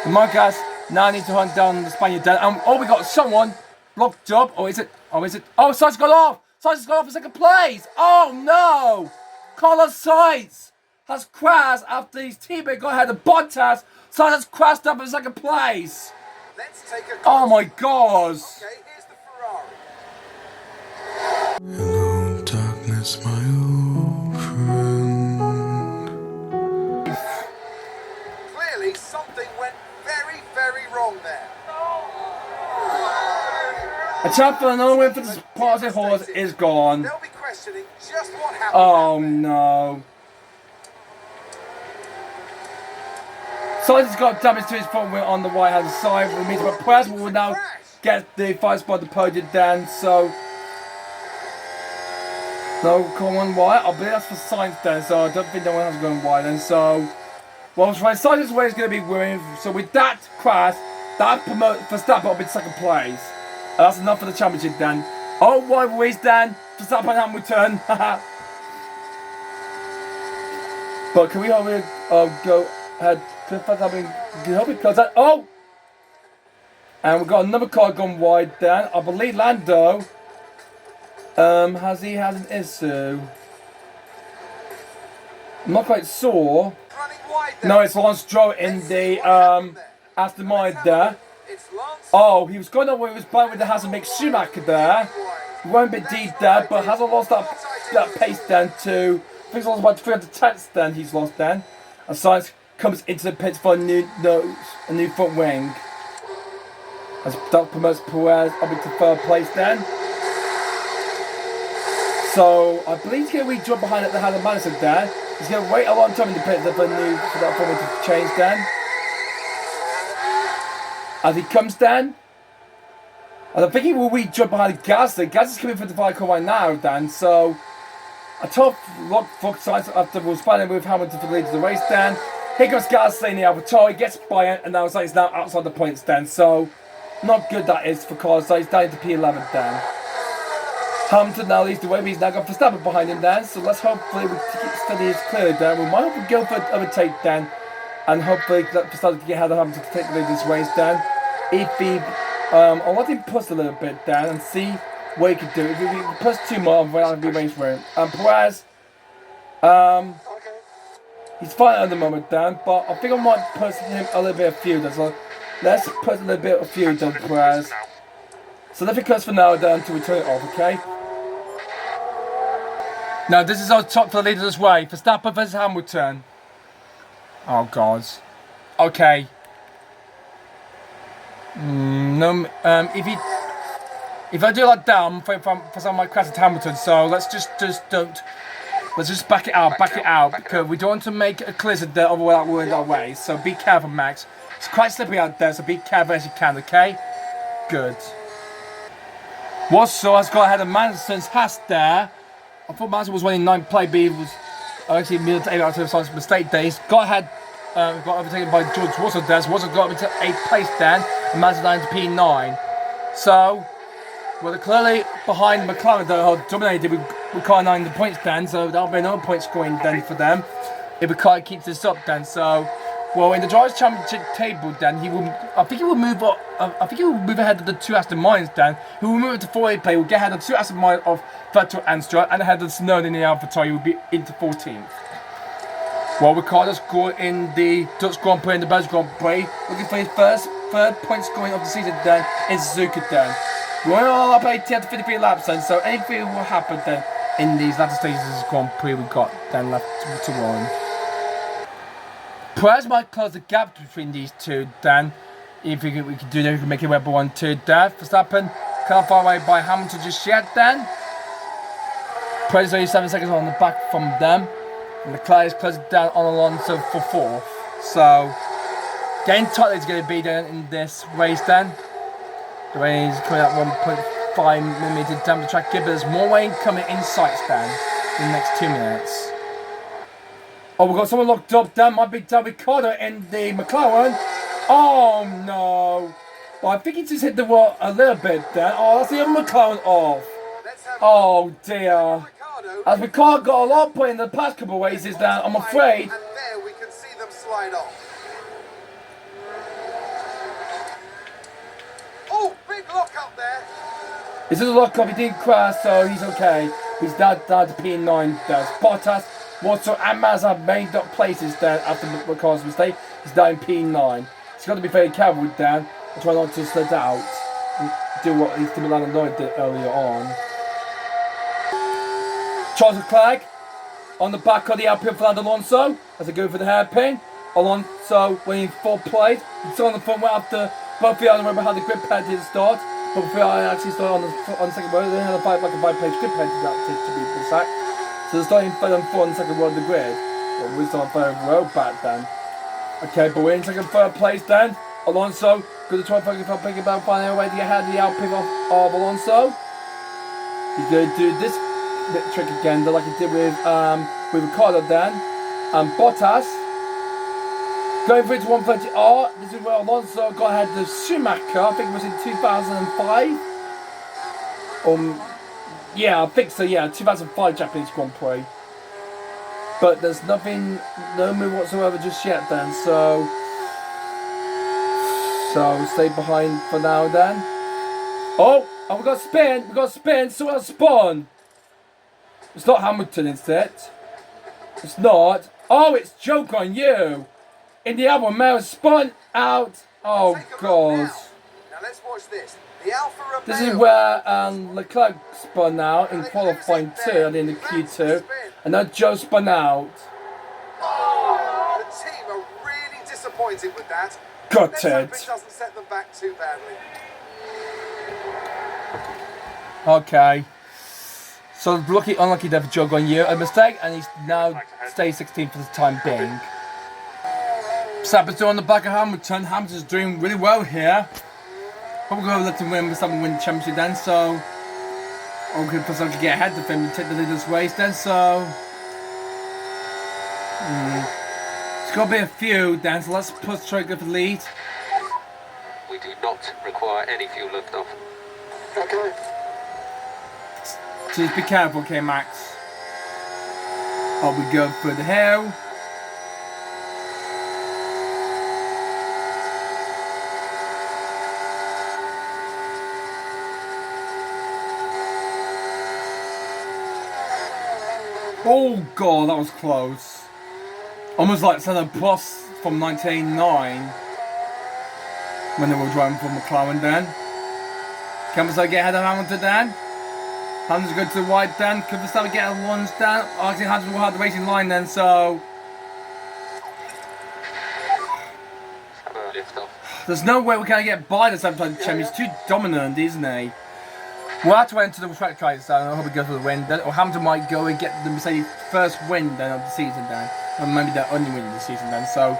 the Marquez now needs to hunt down the Spaniard then. Oh, we got someone blocked up. Or is it? Oh, Sainz got off. Sainz has got off in second place. Oh no! Carlos Sainz has crashed after his teammate got ahead of Bottas. Sainz has crashed up in second place. Let's take a Oh my God! Okay, here's the Ferrari. Hello, darkness, my old friend. Clearly, something went very, very wrong there. A chance for another win for the party horse is gone. They'll be questioning just what happened. Oh no. Sainz has got damage to his front wing on the right hand side, which means that Perez will now get the 5 spot the podium then, so. No, come on wide. I believe that's for Sainz then, so I don't think no one has gone wide then, so. Well, Sainz's way is going to be winning, so with that crash, that promote Verstappen up in second place. And that's enough for the championship then. Oh, rivalries then, Verstappen Hamilton. But can we go ahead? Because that, oh! And we've got another car gone wide then. I believe Lando has he had an issue? I'm not quite sure. Running wide there. No, it's Lance Stroll in the Aston Martin there. It's Lance. Oh, he was going on where he was playing with the Hazard Mick Schumacher there. He went a bit deep there, but hasn't lost that pace then to. I think he's lost about 300 tenths then. He's lost then. And Sainz comes into the pits for a new front wing. As that promotes Perez up into third place then. So I believe he's going to re-jump behind at the Hazard Madison there. He's going to wait a long time in the pits for that front wing to change then. As he comes down, and I think he will re-jump behind Gasly. Gasly's coming for the vehicle right now, Dan. So a tough look for Sainz after we're spanning with Hamilton for the lead of the race, Dan. Here comes Gasly in the AlphaTauri, gets by it, and now Sainz now outside the points, Dan. So not good that is for Carlos Sainz down to P11, Dan. Hamilton now leads the way, but he's now got Verstappen behind him, Dan. So let's hopefully we keep steady as clear, Dan. We might have to go for an overtake, Dan. And hopefully let Verstappen to get ahead of Hamilton to take the lead this race, Dan. If he, I'll let him push a little bit, Dan, and see what he can do. If he push 2 more, I'll be range for him. And Perez, he's fine at the moment, Dan, but I think I might push him a little bit of fuel, Dan. So let's put a little bit of fuel, Dan, Perez. So let me curse for now, Dan, to return it off, okay? Now this is our top for the leader this way. Verstappen versus Hamilton. Oh God. Okay. No. If I do like that, I'm afraid for some might crash into Hamilton. So let's just don't. Let's just back it out, because we don't want to make a collision there without going that way. So be careful, Max. It's quite slippery out there, so be careful as you can. Okay. Good. Wasso has got ahead of Manson's Haas there. I thought Manson was winning 9th place, but he was actually middle to 8 out of some mistake days. Got ahead, got overtaken by George Russell there. Russell got into 8th place then, and Manson down to P9. So, well, they're clearly behind McLaren, though, dominated with car 9 in the points then, so that'll be another point scoring then for them if the car keeps this up then. So, well, in the Drivers' Championship table then, I think he will move up. I think he will move ahead of the 2 Aston Martins then. He will move to 4th play. Will get ahead of the 2 Aston Martins of Vettel and Stroll, and ahead of Snowden in the AlphaTauri. He will be into 14th. Well, Ricciardo scored in the Dutch Grand Prix and the Belgian Grand Prix, looking for his third point scoring of the season then in Suzuka then. We're all up 80 after 53 laps then, so anything will happen then in these latter stages of this Grand Prix we've got then left to run. Perez might close the gap between these two then. If we could do that, we can make it Red Bull 1-2 there. Verstappen can't far away by Hamilton just yet then. Perez is only 7 seconds on the back from them. And Leclerc is closing down on Alonso for 4th. So, getting tight is going to be then in this race then. The rain is coming at 1.5mm down the track here, but there's more rain coming in sights then in the next 2 minutes. Oh, we've got someone locked up down. Might be Ricciardo in the McLaren. Oh no! Well, I think he just hit the wall a little bit then. Oh, that's the other McLaren off. Oh dear. Alonso. As Ricard got a lot of point in the past couple of races down, I'm afraid. And there we can see them slide off. Oh, big lock up there. This is a lock up, he didn't crash, so he's okay. He's down to P9. There's Bottas, Watson, and Mazza made up places there after Ricard's mistake. He's down P9. He's got to be very careful down and try not to slip out and do what he's did earlier on. Charles Leclerc on the back of the Alpine for Alonso as they go for the hairpin. Alonso winning 4 plays. He's on the front right after both of you. I don't remember how the grid pad did start. But before I actually started on the second row, they had a 5-page grid pad to be exact. So they're starting third and fourth on the second row of the grid. Well, we're starting third row back then. Okay, but we're in third place then. Alonso going to try and pick about finding a way to get ahead of the Alpine of Alonso. He's going to do this bit trick again, like he did with Ricciardo then. And Bottas going through to 130R. This is where Alonso got ahead of Schumacher. I think it was in 2005. Yeah, I think so. Yeah, 2005 Japanese Grand Prix. But there's no move whatsoever just yet. Then, so stay behind for now. Then. Oh, we got spin. We got spin. So we'll spawn. It's not Hamilton, is it? It's not. Oh, it's joke on you. In the other one, Mel spun out. Oh, God. Now let's watch this. The Alfa Romeo. This is where Leclerc spun out in qualifying 2 at the end of Q2. And now Joe spun out. Oh, the team are really disappointed with that. Got Let's hope it. it doesn't set them back too badly. Okay. So unlucky there for Joe on you. A mistake, and he's now stays 16th for the time being. Verstappen's still on the back of Hamilton. Hamilton's doing really well here. Probably going to let him win Verstappen win the championship then, so okay, Verstappen to get ahead of him and take the lead this race then, so it's got to be a few then, so let's try to go for the lead. We do not require any fuel liftoff. Okay. So just be careful, okay, Max. Oh, we go for the hill. Oh God, that was close. Almost like Senna Prost from 1989 when they were driving for McLaren then. Can Verstappen get ahead of Hamilton then? Hamilton's going to the right then. Could Verstappen get a lunge down? Actually, Hamilton will have the racing line then, so there's no way we're going to get by this time. He's too dominant, isn't he? We'll have to enter the track guys, so I hope we go for the win. Then, or Hamilton might go and get the Mercedes first win then of the season then. Or maybe their only win of the season then. So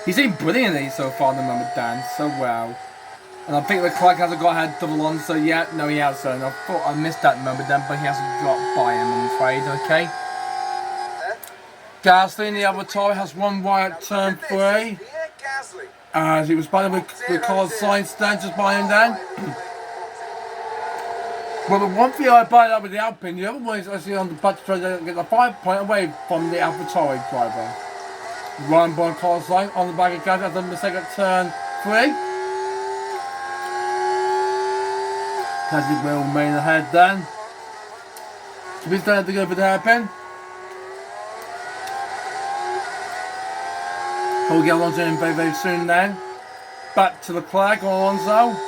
he's doing brilliantly so far at the moment, Dan. So well. And I think Leclerc hasn't got ahead of Alonso yet. No, he hasn't. I thought I missed that moment then, but he hasn't got by him, I'm afraid. Okay. Gasly in the other tire has one wide at turn 3. As he was by the Ricard Sainz then, just by him then. Well, the one thing I buy that with the Alpine, the other one is actually on the back trying to get a 5 point away from the AlphaTauri driver. Ryan by Carlos Sainz on the back of Gasly after the mistake at turn 3. Gasly will remain ahead then. So he's going to go for the hairpin. We'll get Alonso in very, very soon then. Back to Leclerc on Alonso.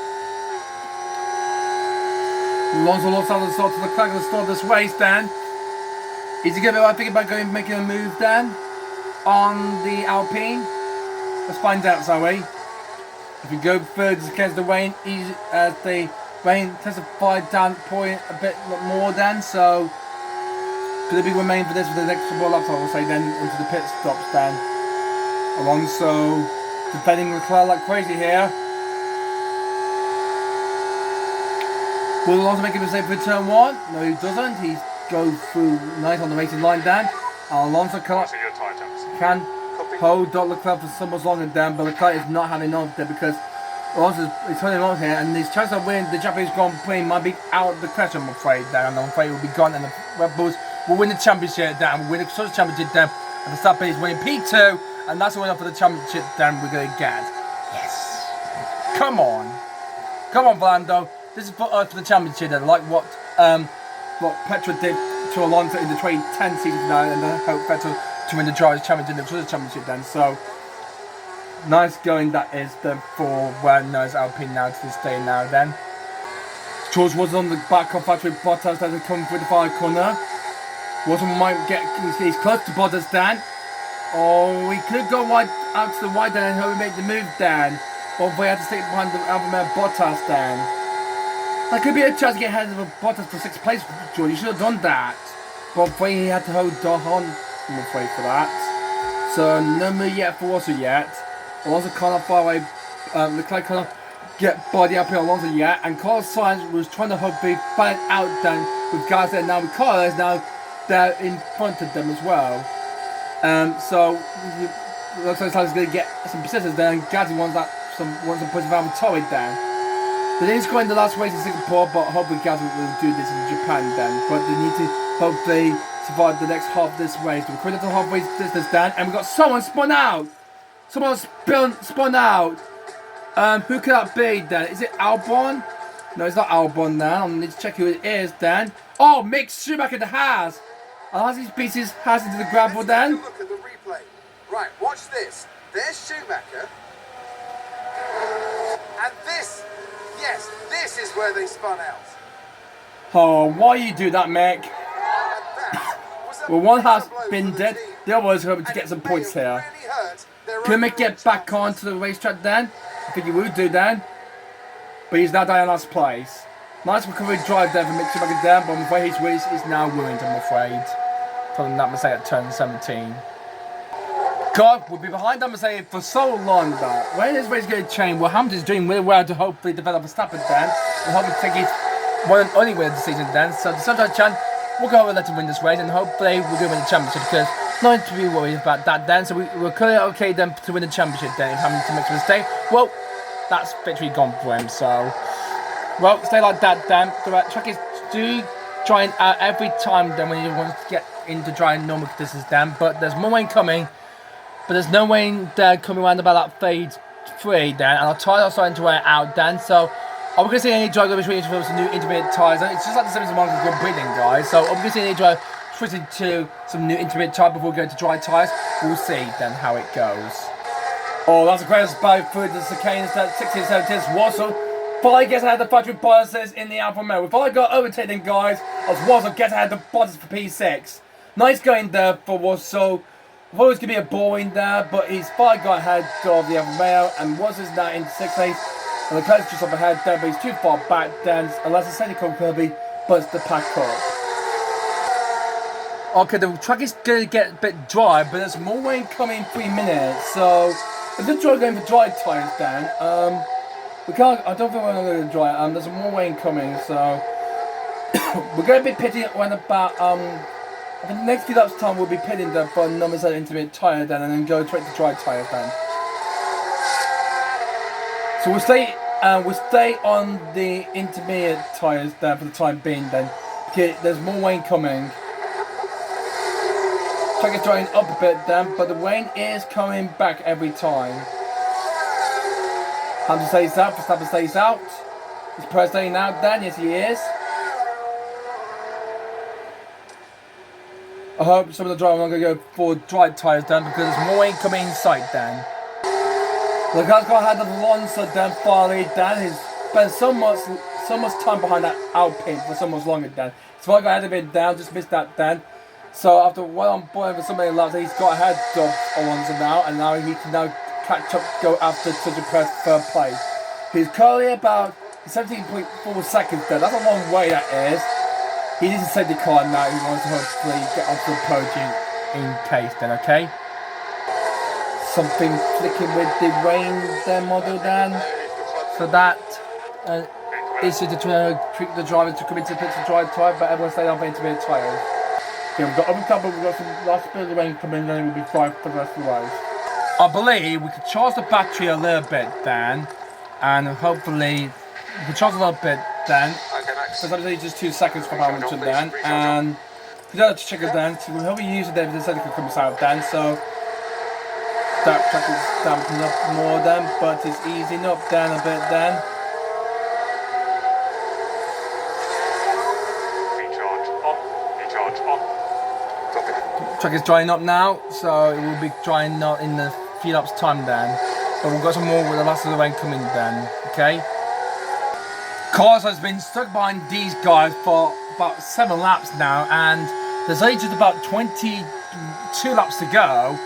Alonso lost out the start to Leclerc at the start of this race then. Is he going to think about making a move then on the Alpine? Let's find out, Zoe. If we go third against the rain, as the rain intensified down point a bit more then, so could it be remain for this for the next couple of laps, I will say then, into the pit stops then. Alonso defending Leclerc like crazy here. Will Alonso make a mistake for turn 1? No, he doesn't. He goes through nice on the racing line then. Alonso can hold Leclerc for so much longer then, but Leclerc is not having enough there because Alonso is turning on here, and his chance of winning the Japanese Grand Prix might be out of the question, I'm afraid. Then, and I'm afraid it will be gone, and the Red Bulls will win the championship then. We'll win the constructors championship then. And Verstappen is winning P2, and that's the winner for the championship then we're going to get. Yes. Come on. Come on, Vlando. This is for us for the championship then, like what Petra did to Alonso in the 2010 season now, and I hope Vettel to win the Drivers' Championship and the Championship then. So nice going that is then for where knows Alpine now to this day now then. George was on the back of factory Bottas as they come through the far corner. Watson might get he's close to Bottas then. Oh, he could go wide out to the wide then and hope he make the move then. But we had to stick behind the Alfa Romeo Bottas then. That could be a chance to get ahead of Bottas for 6th place, George. You should have done that. But he had to hold on, I'm afraid, for that. So no move yet for Alonso yet. Alonso can't far away. Leclerc can't get body up here Alonso yet. And Carlos Sainz was trying to hopefully find out then with guys there now. With Carlos now they're in front of them as well. So it looks like Sainz is going to get some persistence there. And Gasly wants some points of Alfa there. They didn't score in the last race in Singapore, but hopefully Gasly will do this in Japan then. But they need to hopefully survive the next half of this race. We're coming to the halfway distance then, and we've got someone spun out! Someone spun out! Who could that be then? Is it Albon? No, it's not Albon now. I need to check who it is then. Oh, Mick Schumacher the Haas! As he beats his Haas into the gravel then. Look at the replay. Right, watch this. There's Schumacher. And this. Yes, this is where they spun out. Oh, why you do that, Mick? Well, one has been dead, the other is hoping to get some points here. Can Mick get back onto the racetrack then? I think he would do then. But he's now down in last place. Nice recovery drive there for Mick Schumacher there, but I'm afraid his race is now ruined, I'm afraid. Following that mistake at turn 17. God, we'll be behind that mistake for so long that when this race is going to change, well, Hamilton's doing really well to hopefully develop Verstappen then. And hopefully take his one and only win of the season then. So the sometimes chance we'll go over and let him win this race, and hopefully we're going to win the championship because not to be worried about that then. So we're clearly okay then to win the championship then. If Hamilton makes a mistake, well, that's victory gone for him. So, well, stay like that then. The track is do drying out every time then when you want to get into drying normal conditions then. But there's more rain coming. But there's no rain there coming around about that phase 3 then, and our tyres are starting to wear out then, so are we going to see any driver switching to some new intermediate tyres? It's just like the 71 Grand Prix thing, guys, so are we going to see any driver switching to some new intermediate tyre before we go to dry tyres? We'll see then how it goes. Oh, that's a great spy through the chicanes at 16 17. Wassel finally gets ahead of the factory Bottas in the Alfa Romeo. We finally got overtaken, guys, as Wassel gets ahead of the Bottas for P6. Nice going there for Wassel. I thought it was going to be a boring there, but he's finally got ahead of the Alfa Romeo, and Wassel is now in 6th place. And the Leclerc's just up ahead there, but he's too far back then, unless the second car Kirby butts the pack up. Okay, the track is going to get a bit dry, but there's more rain coming in 3 minutes, so if this drive going for dry tyres then, we can't, I don't think we're going to dry, there's more rain coming, so we're going to be pitting when about, I think the next few laps time we'll be pitting there for number 7 intermediate tyre then, and then go straight to dry tyres then. So we'll stay on the intermediate tyres there for the time being then. Okay, there's more rain coming. Track is drying up a bit then, but the rain is coming back every time. Hamilton stays out, Verstappen stays out. Is Perez staying out then? Yes, he is. I hope some of the drivers are going to go for dry tyres then because there's more rain coming in sight then. The guy's got ahead of Alonso then finally then. He's spent so much time behind that Alpine for so much longer then. So I got ahead of it down, just missed that then. So after well on board for so many laps, he's got ahead of Alonso now, and now he can now catch up, go after such a press third place. He's currently about 17.4 seconds there. That's a long way that is. He needs a safety car now. He wants to hopefully get onto the podium in case then, okay? Something flicking with the rain there, model then. So that is to trick the driver to come into the pit to dry tyre, but everyone stayed on for intermediate tyres. Okay, we've got other couple, we've got some last bit of the rain coming in, then we'll be fine for the rest of the race. I believe we could charge the battery a little bit then, and hopefully we can charge a little bit then. So that's just 2 seconds for Hamilton then, and We don't have to check it down. So we'll be using the second comes out then. So that track is damping up more then, but it's easing up down a bit then. Recharge on. Recharge on. Track is drying up now, so it will be drying up in the few laps time then. But we've got some more with the last of the rain coming then. Okay. Cars has been stuck behind these guys for about 7 laps now, and there's only just about 22 laps to go,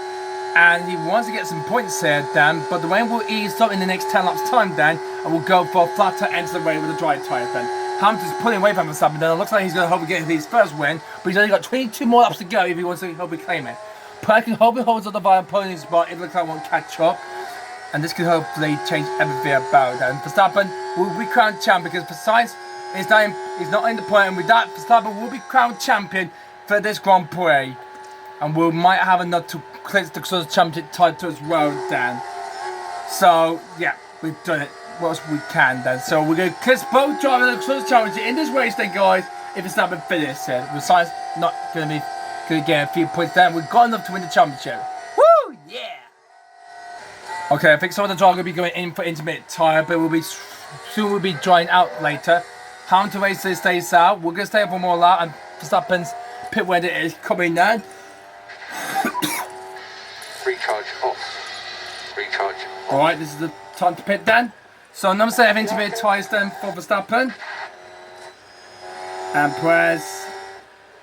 and he wants to get some points here then, but the rain will ease up in the next 10 laps time then, and we'll go for a flatter end of the rain with a dry tyre then. Hamilton's pulling away from Verstappen then. It looks like he's going to hopefully get his first win, but he's only got 22 more laps to go if he wants to hopefully claim it. Perkin hopefully holds on the via podium spot. It looks like he won't catch up, and this could hopefully change everything about that. And Verstappen will be crowned champion because besides he's not in the point, and with that Verstappen will be crowned champion for this Grand Prix, and we might have enough to clinch the championship title as well then. So yeah, we've done it what we can then. So we're going to clinch both drivers the championship in this race then, guys. If Verstappen finishes it, besides not going to get a few points then, we've got enough to win the championship. Woo! Yeah! Okay, I think some of the drivers will be going in for intermediate tyre, but we'll be drying out later. Hamilton race stays out. We're going to stay up for more lap, and Verstappen's pit where it is coming now. Recharge off. Recharge on. Alright, this is the time to pit then. So number 7 intermediate tyres then for Verstappen. And Perez.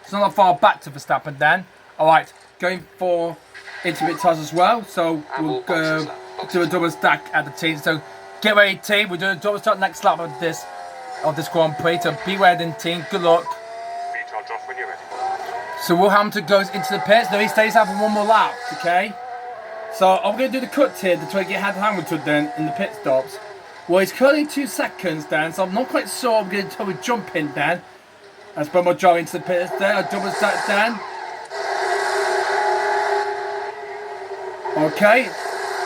It's not that far back to Verstappen then. Alright, going for intermediate tyres as well. So we'll go do a double stack at the team. So get ready team, we're doing a double stack next lap of this Grand Prix. So be ready team, good luck. Recharge off when you're ready. So Will Hamilton goes into the pits. No, he stays out for one more lap, okay? So I'm going to do the cut here to try to get Hamilton then in the pit stops. Well, he's currently 2 seconds then, so I'm not quite sure I'm going to totally jump in then. Let's put my draw into the pits there, a double stack then. Okay.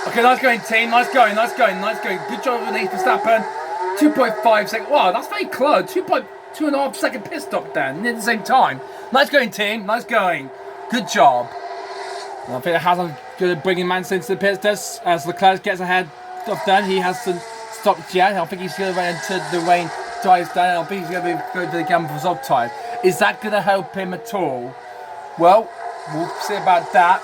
Okay, nice going team, nice going. Good job underneath Verstappen. 2.5 seconds. Wow, that's very close. 2.5 second pit stop then, near the same time. Nice going team, nice going. Good job. And I think Hassan going to bring Mansell into the pits test as Leclerc gets ahead of then. He hasn't stopped yet. I think he's going to run into the rain, dives down. I think he's going to be going to the gamble for soft time. Is that going to help him at all? Well, we'll see about that.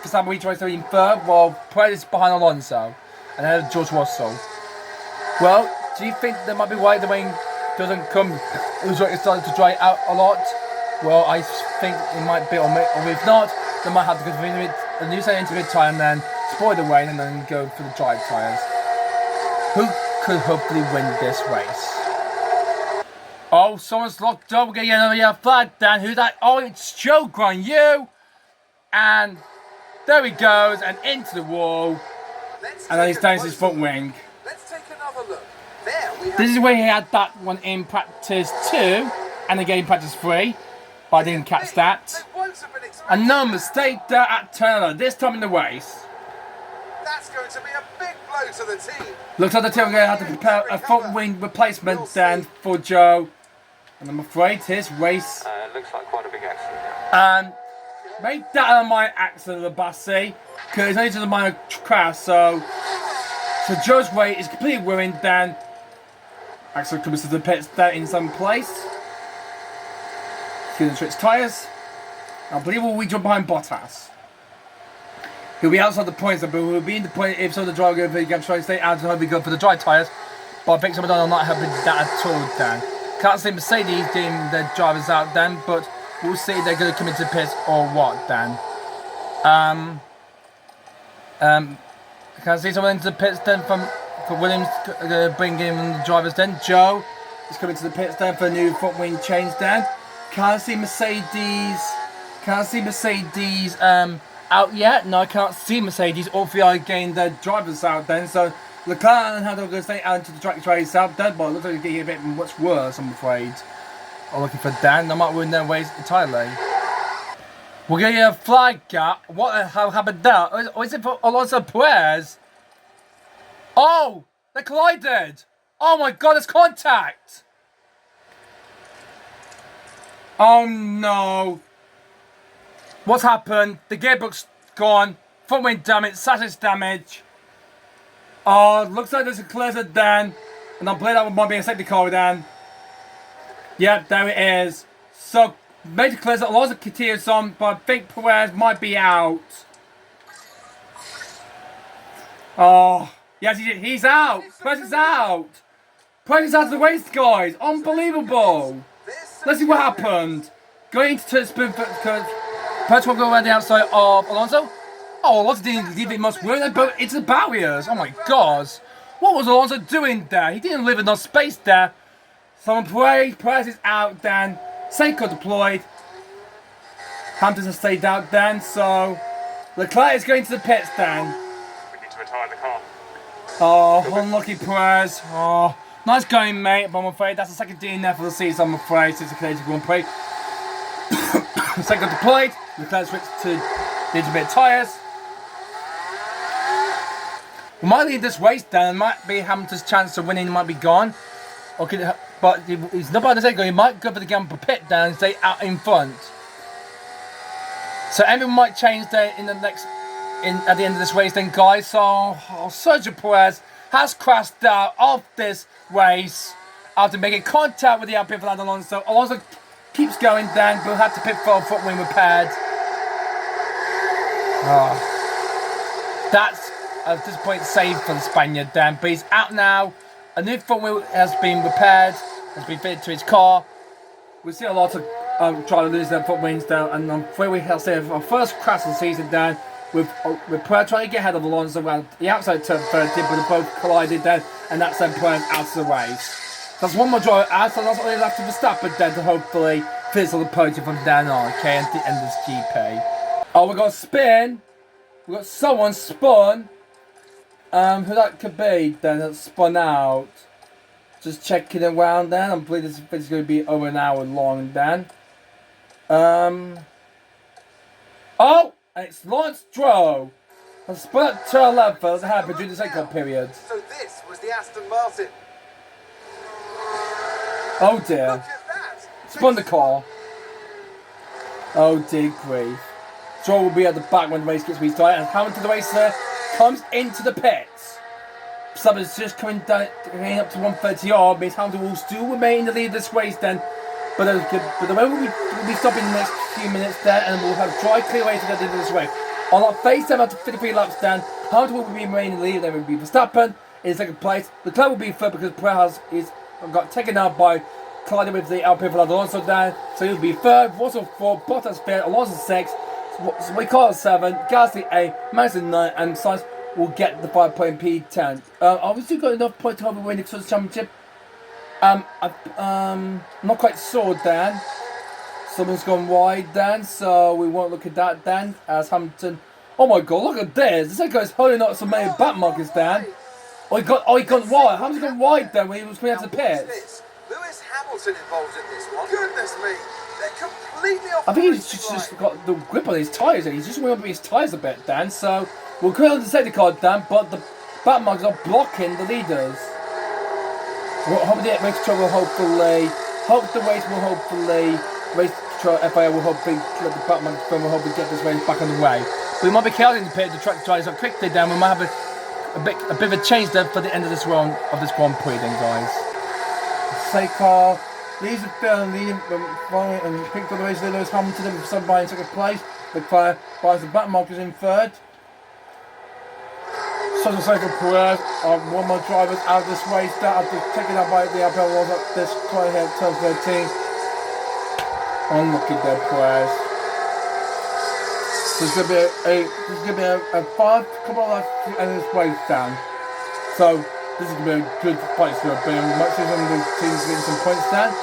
Verstappen retries in third, while Perez is behind Alonso and ahead of George Russell. Well, do you think that might be why the rain doesn't come? It was starting to dry out a lot. Well, I think it might be, or if not, they might have to go to a new set into mid-tyre and then spoil the rain and then go for the dry tyres. Who could hopefully win this race? Oh, someone's locked up. We're going to get another yellow flag down. Who's that? Oh, it's Joe Granier. And there he goes, and into the wall. And then he's down his front wing. Let's take another look. There we have This is where he had that one in practice 2 and again in practice 3. But I didn't catch that. They won't have been expecting And no mistake there at Turner, this time in the race. That's going to be a big blow to the team. Looks like the team are going to have to prepare a front wing replacement then for Joe. And I'm afraid his race. Looks like quite a big accident. And make that a minor accident, the Bassi, because it's only just a minor crash. So Joe's weight is completely ruined then. Axel comes to the pits there in some place. He's going to switch tyres. I believe we'll jump behind Bottas. He'll be outside the points, but he'll be in the point if some of the driver go for the try to stay out and hopefully go for the dry tyres. But I think some of them are not helping that at all then. Can't see Mercedes getting their drivers out then, but we'll see if they're going to come into the pits or what then. Can I see someone into the pits then for Williams bring in the drivers then. Joe is coming to the pits then for a new front wing change then. Can't see Mercedes. Out yet? No, I can't see Mercedes. All three are getting their drivers out then. So Leclerc and Hamilton are going to stay out into the track race out then, but it looks like it's getting a bit much worse, I'm afraid. I'm looking for Dan. They might win their race entirely. We're going to get a flag gap. What the hell happened there? Or is it for Alonso Perez? Oh! They collided! Oh my god, it's contact! Oh no! What's happened? The gearbox gone. Front wing damage. Sashes damage. Oh, looks like there's a closer then. And I'm playing that with might be a safety car then. Yep, there it is. So, major clears a lot of Katir's on, but I think Perez might be out. Oh, yes, he's out. Perez is out. Perez is out of the race, guys. Unbelievable. Let's see what happened. Going into spin, Perez will go around the outside of Alonso. Oh, Alonso didn't leave it much room, but it's the barriers. Oh my God. What was Alonso doing there? He didn't leave enough space there. So Perez is out then. Seiko deployed. Hamilton has stayed out then, so Leclerc is going to the pits then. We need to retire the car. Oh, unlucky Perez. Oh, nice going, mate, but I'm afraid that's the second DNF for the season, I'm afraid, since the Canadian Grand Prix. Seiko deployed. Leclerc switched to the intermediate tyres. We might leave this race then. It might be Hamilton's chance of winning might be gone. Okay, but he's not about to say go. He might go for the gamble pit down and stay out in front. So everyone might change there in the next, at the end of this race then, guys. So Sergio Perez has crashed out of this race after making contact with the Alpine Fernando Alonso. Alonso keeps going then. We'll have to pit for front wing repaired. That's at this point saved for the Spaniard then, but he's out now. A new front wheel has been repaired, has been fitted to his car. We see a lot of trying to lose their front wings down, and I'm afraid we have seen our first crash of the season down with Perez trying to get ahead of Alonso around the outside turn 30, but they both collided then, and that's then Perez out of the race. That's one more driver out, so that's only left to Verstappen then to hopefully finish on the podium from then on, okay, at the end of this GP. Oh, we got a spin. We got someone spun. Who that could be then that spun out. Just checking around then. I believe this is going to be over an hour long then. Oh! And it's Lawrence Stroll. And spun at turn 11 as it happened during the second period. So this was the Aston Martin. Oh dear. Look at that. Spun the car. Oh dear grief. Stroll will be at the back when the race gets restarted. And Hamilton, the racer, comes into the pits. Verstappen's just coming down, getting up to 130 odd, means Hamilton will still remain in the lead of this race then. But the way we'll be stopping in the next few minutes there, and we'll have dry clear race to get into this race. On our face time after 53 laps then, Hamilton will be remaining in the lead, then will be Verstappen in second place. Leclerc will be third because Perez got taken out by colliding with the Alpine Fernando Alonso down. So he'll be third, Russell 4, Bottas 5th, Alonso 6. So we call it 7, Gasly 8, Magnussen 9, and Sainz will get the 5-point P10. Are we still got enough points to have a winning the championship? I'm not quite sure then. Someone's gone wide then, so we won't look at that then. As Hamilton, oh my God, look at this! This guy's holding up some many back markers then. Oh, he got wide. Hamilton's gone wide then when he was coming out of the pits. Lewis Hamilton involved in this one. Goodness me! They're completely off. I think he's just got the grip on his tyres and he's just warming up his tyres a bit then, so we'll go on the safety car then, but the back markers are blocking the leaders. Hope the race control will hopefully, race control FIA will hopefully let the back markers will hopefully get this race back on the way. But we might be chaotic in the pit to track the tyres up quickly then, we might have a bit of a change there for the end of this round of this Grand Prix then, guys. Safe car. Leaves the field and pick for the race. Lewis Hamilton and somebody in second place. Leclerc buys the back markers in third. Such a safe for Perez. One more drivers out of this race. That after taken out by the Alpine was up this try here, turn 13. Unlucky there, Perez. There's gonna be a 5 couple of laps to end this race down. So this is gonna be a good fight for a bit. Much as some of the teams getting some points down.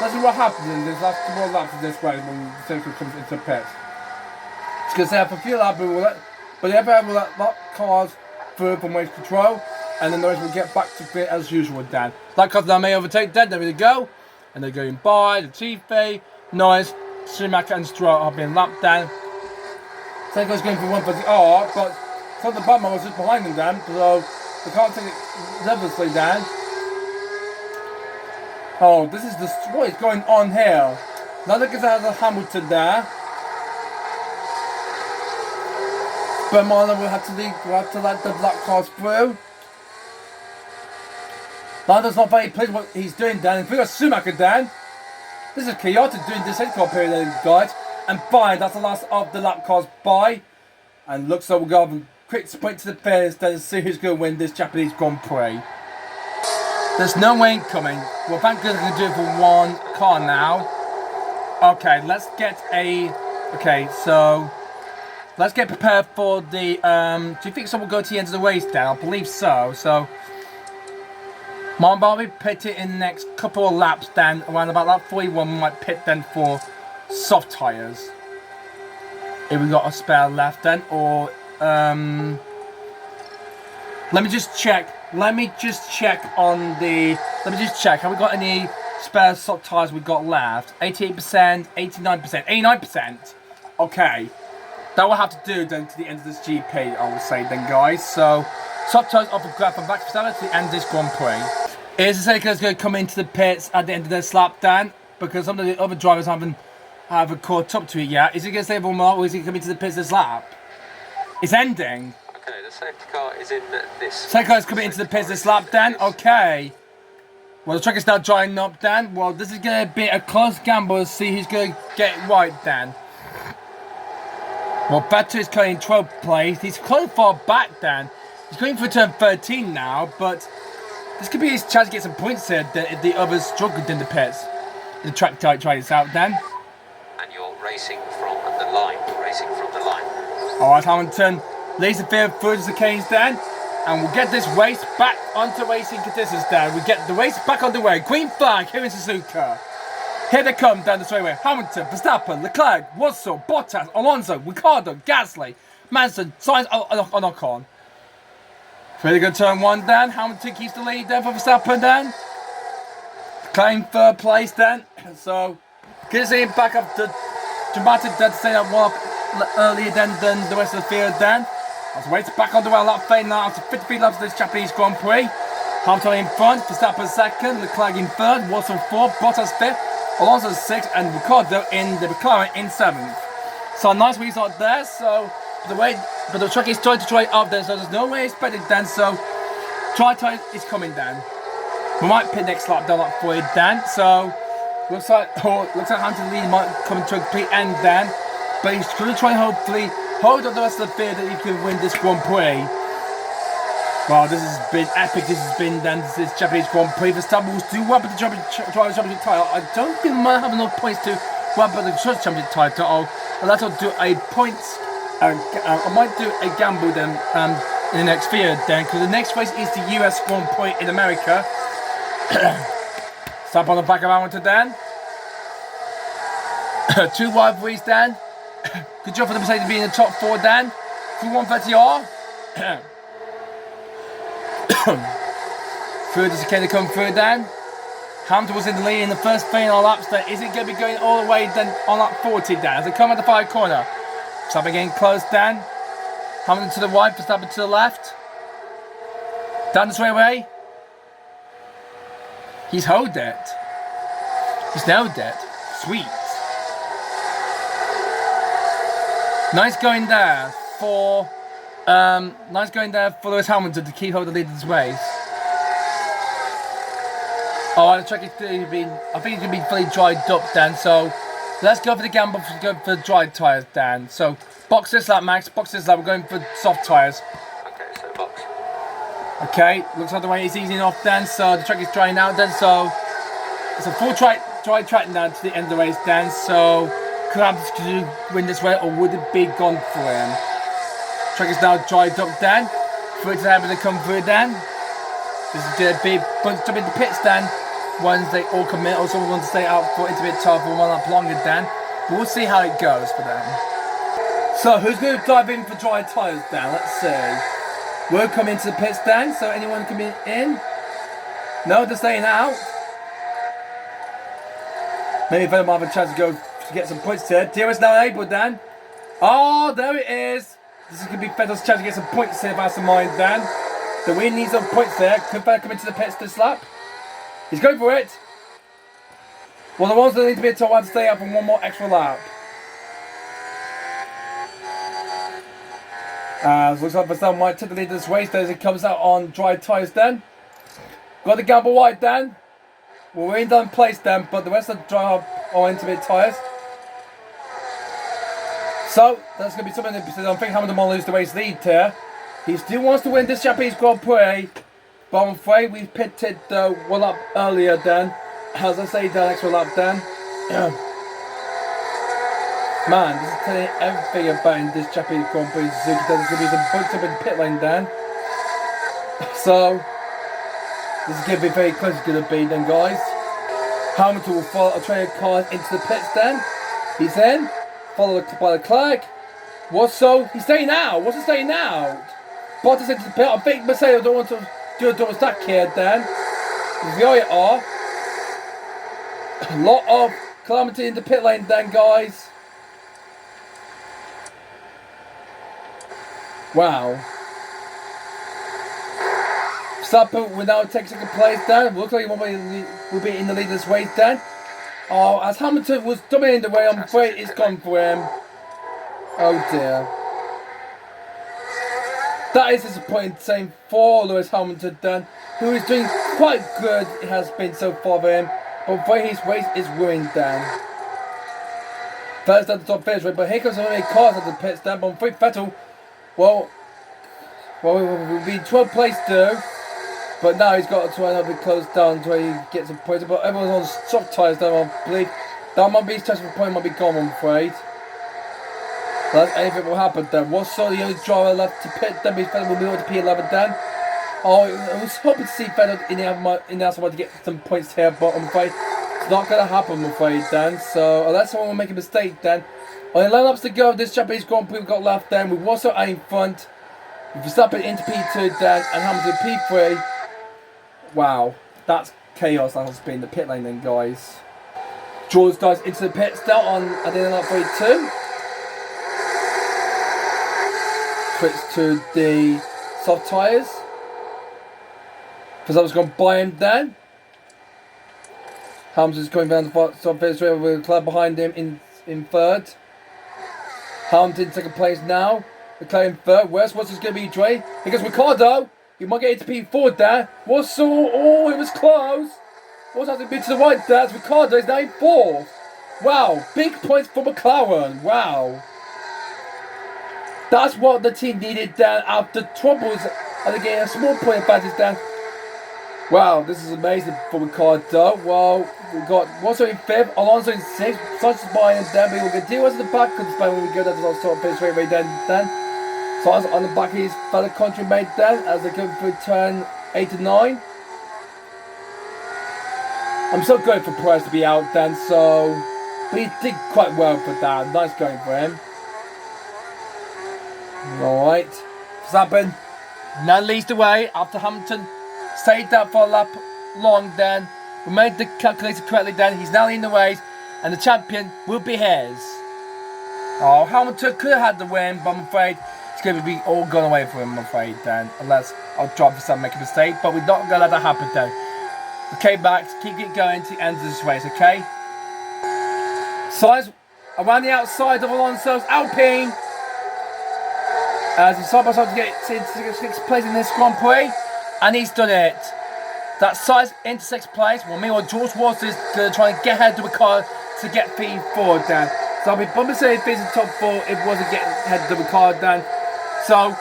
Let's see what happens in this last 2 more laps of this race when the central comes into the pits. It's gonna say after a few laps, but the FIA will let cars through from race control, and then the race will get back to grid as usual. Dan, that car now may overtake Dan. There we go, and they're going by the Tiffy, Norris, Schumacher, and Stroll have been lapped down. Seiko's going for 130 R, but some of the Batman was just behind them, Dan, so they can't take it nervously down. Oh, this is what is going on here. Now look at the Hamilton there. But Marlon will have to leave, we'll have to let the black cars through. Lando's not very pleased with what he's doing, Dan. If we got Schumacher, Dan. This is chaotic during this safety car period, guys. And fine, that's the last of the lap cars by. And looks like we'll go have a quick sprint to the finish then see who's going to win this Japanese Grand Prix. There's no way coming. Well, thank goodness I can do it for one car now. Okay, let's get a... Okay, so... Let's get prepared for the... do you think someone will go to the end of the race, Dan? I believe so. So... Marlon will pit it in the next couple of laps, then around about that 41 we might pit then for soft tyres. If we got a spare left then, or let me just check on the, have we got any spare soft tyres we got left? 88%, 89%, 89%. Okay, that will have to do then to the end of this GP, I would say then, guys. So soft tyres off a grab and back to the end of this Grand Prix. Is the safety car's going to come into the pits at the end of this lap, Dan? Because some of the other drivers haven't caught up to it yet. Is it going to stay for more, or is it coming to the pits this lap? It's ending. Okay, the safety car is in this. Safety car is coming into the pits this lap, Dan. Okay. Well, the track is now drying up, Dan. Well, this is going to be a close gamble to see who's going to get it right, Dan. Well, Vettel is currently in 12th place. He's quite far back, Dan. He's going for turn 13 now, but this could be his chance to get some points here if the others struggled in the pits. The track try this out, Dan. And you're racing from the line. Alright, Hamilton leads the field through the chicanes, Dan. And we'll get this race back onto racing conditions, Dan. We get the race back underway. Green flag here in Suzuka. Here they come down the straightaway. Hamilton, Verstappen, Leclerc, Russell, Bottas, Alonso, Ricciardo, Gasly, Manson, Sainz, Ocon. Really good turn one, Dan. Hamilton keeps the lead then for Verstappen, Dan. Claim third place, Dan. So, good to see him back up to dramatic dead to say that one up earlier than the rest of the field, Dan. As we wait back on the well lap fade now after 53 laps of this Japanese Grand Prix. Hamilton in front, Verstappen second, Leclerc in third, Russell fourth, Bottas fifth, Alonso sixth, and Ricciardo in the McLaren in seventh. So a nice result there. So but the truck is trying to try up then, so there's no way expected then. So try is coming, Dan. We might pit next lap down like for it, Dan. So looks like Hamilton lead might come to a complete end, Dan. But he's going to try and hopefully hold up the rest of the field that he can win this Grand Prix. Wow, this has been epic. This has been then this Japanese Grand Prix. Verstappen will do well with the Drivers' Championship title. I don't think we might have enough points to well with the Constructors' Championship title. But let's do a points. I might do a gamble then in the next video then, because the next race is the US Grand Prix in America. Stop on the back of Hamilton, Dan. 2 rivalries, Dan. Good job for the Mercedes being in the top 4, Dan. 130R. Third is the come through, Dan. Hamilton was in the lead in the first 3 laps. Then is it going to be going all the way then on lap 40, Dan? As they come at the 5 corner. Verstappen getting close, Dan. Hamilton to the right, Verstappen to the left. Down the straightaway. He's held it. He's nailed it. Sweet. Nice going there for Lewis Hamilton to keep hold of the lead of this race. Oh, the track is going to be, I think it's going to be fully dried up, Dan. So let's go for the gamble, go for the dry tyres, Dan. So box this lap, Max. Box this lap. We're going for soft tyres. Okay, so box. Okay, looks like the way it's easing off, Dan. So the track is drying out, Dan. So it's a full dry track now to the end of the race, Dan. So could Hamilton win this way, or would it be gone for him? Track is now dried up, Dan. For it to happen to come through, Dan. This is going to be bunch up in the pits, Dan. Once they all commit, or someone wants to stay out for it's a bit tough for 1 lap longer, Dan. But we'll see how it goes for them. So who's going to dive in for dry tyres, Dan? Let's see. We'll come into the pits, Dan. So anyone coming in? No, they're staying out. Maybe Vettel might have a chance to go to get some points here. DRS now able, Dan. Oh, there it is. This is going to be Vettel's chance to get some points here, if I have some mind, Dan. The win needs some points there. Could Vettel come into the pits this lap? He's going for it. Well, the ones that need to be told to stay up for 1 more extra lap. Looks like Verstappen might take the lead this race as it comes out on dry tyres then. Got the gamble wide then. We're in done place then, but the rest of the drive are intermediate tyres. So that's going to be something that I think Hamilton will lose the race lead here. He still wants to win this Japanese Grand Prix, but I'm afraid we pitted one lap earlier then. As I say, the extra lap then. Man, this is telling everything about in this Japanese Grand Prix. Suzuki, there's going to be some bumps up in the pit lane then. So this is going to be very close. It's going to be then, guys. Hamilton will follow a train of cars into the pits then. He's in. Followed by Leclerc. What's so? He's staying out. What's he staying out? Bottas into the pit. I think Mercedes don't want to do a double stack here then. There you are. A lot of calamity in the pit lane then, guys. Wow. Verstappen will now take second place then. Looks like he will be in the lead this race then. Oh, as Hamilton was dominating the way, I'm afraid it's gone for him. Oh dear. That is disappointing, same for Lewis Hamilton then, who is doing quite good, it has been so far for him, but I'm afraid his race is ruined then. First at the top finish, but here comes so many cars at the pits then, but I'm afraid Vettel, well, we'll be 12th place too. But now he's got to try and close down to where he gets a point. But everyone's on soft tyres now, I believe. That might be his test for point, might be gone, I'm afraid. But anything will happen then. What's so the only driver left to pit then? Vettel will be able to P11 then. Oh, I was hoping to see Vettel in the outside to get some points here, but I'm afraid it's not going to happen, I'm afraid then. So, unless someone will make a mistake then. Only 11 laps to go, this Japanese Grand Prix we've got left then. We've also in front. Verstappen into P2 then, and Hamilton P3. Wow, that's chaos that has been the pit lane then, guys. George dives into the pits now at the end of lap 42. Switch to the soft tyres. Verstappen's gone by him then. Hamilton's coming down the soft finish with a club behind him in third. Hamilton in second place now. Leclerc in third. What's going to be Dre? Here goes Ricardo. You might get into P4 there. What's so? Oh, it was close. What's has to be to the right there? It's Ricardo is now in fourth. Wow, big points for McLaren. Wow. That's what the team needed then after troubles and again a small point advantage then. Wow, this is amazing for Ricardo. Well, we've got Russell in fifth, Alonso in sixth, Sanchez by and then we will continue us in the back because when we go down to the sort of finish straight away then. So on the back of his fellow countrymen then as they go through turn 8 and 9. I'm so good for Perez to be out then, so but he did quite well for that. Nice going for him. Alright. Verstappen now leads the way after Hamilton stayed that for a lap long then. We made the calculator correctly then. He's now in the race and the champion will be his. Oh, Hamilton could have had the win, but I'm afraid it's going to be all gone away for him, I'm afraid, then. Unless I'll drop Verstappen make a mistake, but we're not going to let that happen, then. Okay, Max, keep it going to the end of this race, okay? Sides around the outside of Alonso's Alpine. As he's side by side to get into sixth place in this Grand Prix. And he's done it. That size into sixth place. Well, meanwhile, George Russell is going to try and get ahead of the car to get P4 down. So I'll be bumping Mercedes in top 4 if it wasn't getting ahead of the car down. So,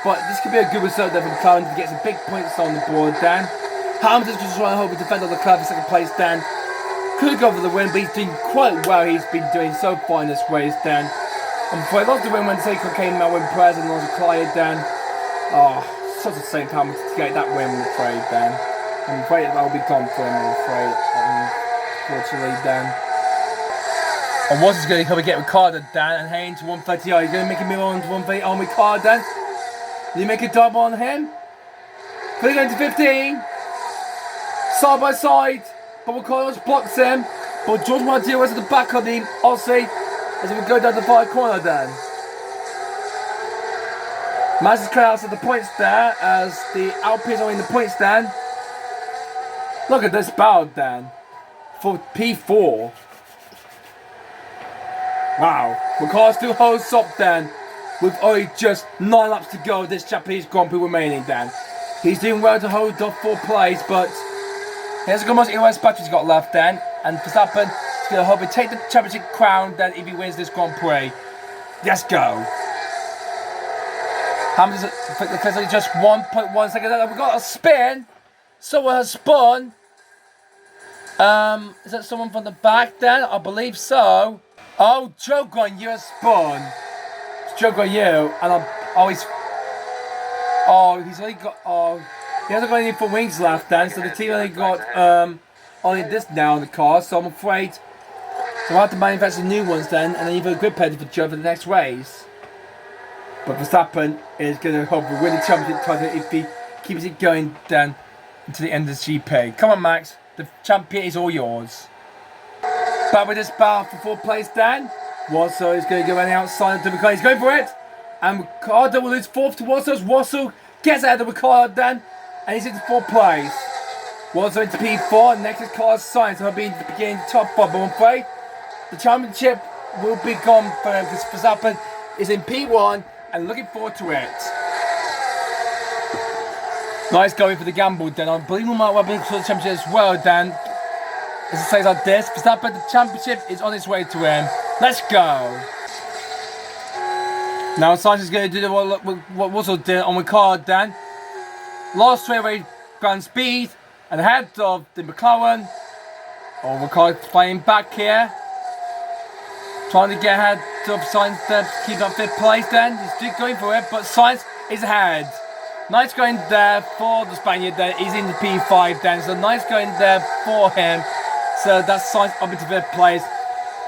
but this could be a good result there for McLaren to get some big points on the board then. Hamilton's just trying to hope to defend on the Leclerc for second place then. Could go for the win, but he's doing quite well. He's been doing so far in this race then. I'm afraid lost the win when Seiko came out when Perez and lost Leclerc then. Oh, such a shame for Hamilton to get that win, I'm afraid then. I'm afraid that will be gone for him, I'm afraid. Unfortunately then. And what's going to come and get Ricardo down and heading to 130. He's going to make a move on to 130 on Ricardo then. Did he make a double on him? Put it going to 15. Side by side. But Ricardo just blocks him. But George Martino was at the back of the Aussie as we go down the far corner then. Mazda's clear at the points there as the Alpines are in the points stand. Look at this battle then. For P4. Wow, Ricardo still holds up then. with only just 9 laps to go of this Japanese Grand Prix remaining, Dan. He's doing well to hold off 4th place, but he hasn't got much EOS battery he's got left, Dan. And Verstappen is going to hopefully take the championship crown, Dan, if he wins this Grand Prix. Let's go. Hamilton's just 1.1 seconds. We've got a spin. Someone has spun. Is that someone from the back then? I believe so. Oh, Joe Guan Yu has spun. It's Joe Guan Yu, and he's only got he hasn't got any 4 wings left then, so the team only got only this now in the car, so I'm afraid we'll have to manufacture new ones then, and then even a grid penalty for Joe for the next race. But Verstappen is going to hopefully win the championship title if he keeps it going then until the end of the GP. Come on, Max. The champion is all yours. But with this battle for 4th place, Dan, Wassel is going to go on the outside of the Ricardo. He's going for it. And Ricardo will lose 4th to Wassel. Wassel gets out of the Ricardo, Dan, and he's into 4th place. Wassel into P4. Next is Carlos Sainz. He'll be beginning top 5. But I'm afraid the championship will be gone for him because Verstappen is in P1 and looking forward to it. Nice going for the gamble, Dan. I believe we might well be for the championship as well, Dan. As it says like this, Verstappen, the championship is on its way to him. Let's go. Now Sainz is going to do what Russell did on Ricardo, Dan. Last straightaway ground speed and ahead of the McLaren. Oh, Ricardo playing back here. Trying to get ahead of Sainz to keep up 5th place, then. He's still going for it, but Sainz is ahead. Nice going there for the Spaniard then. He's in the P5 then, so nice going there for him. So that's Sainz up into 5th place.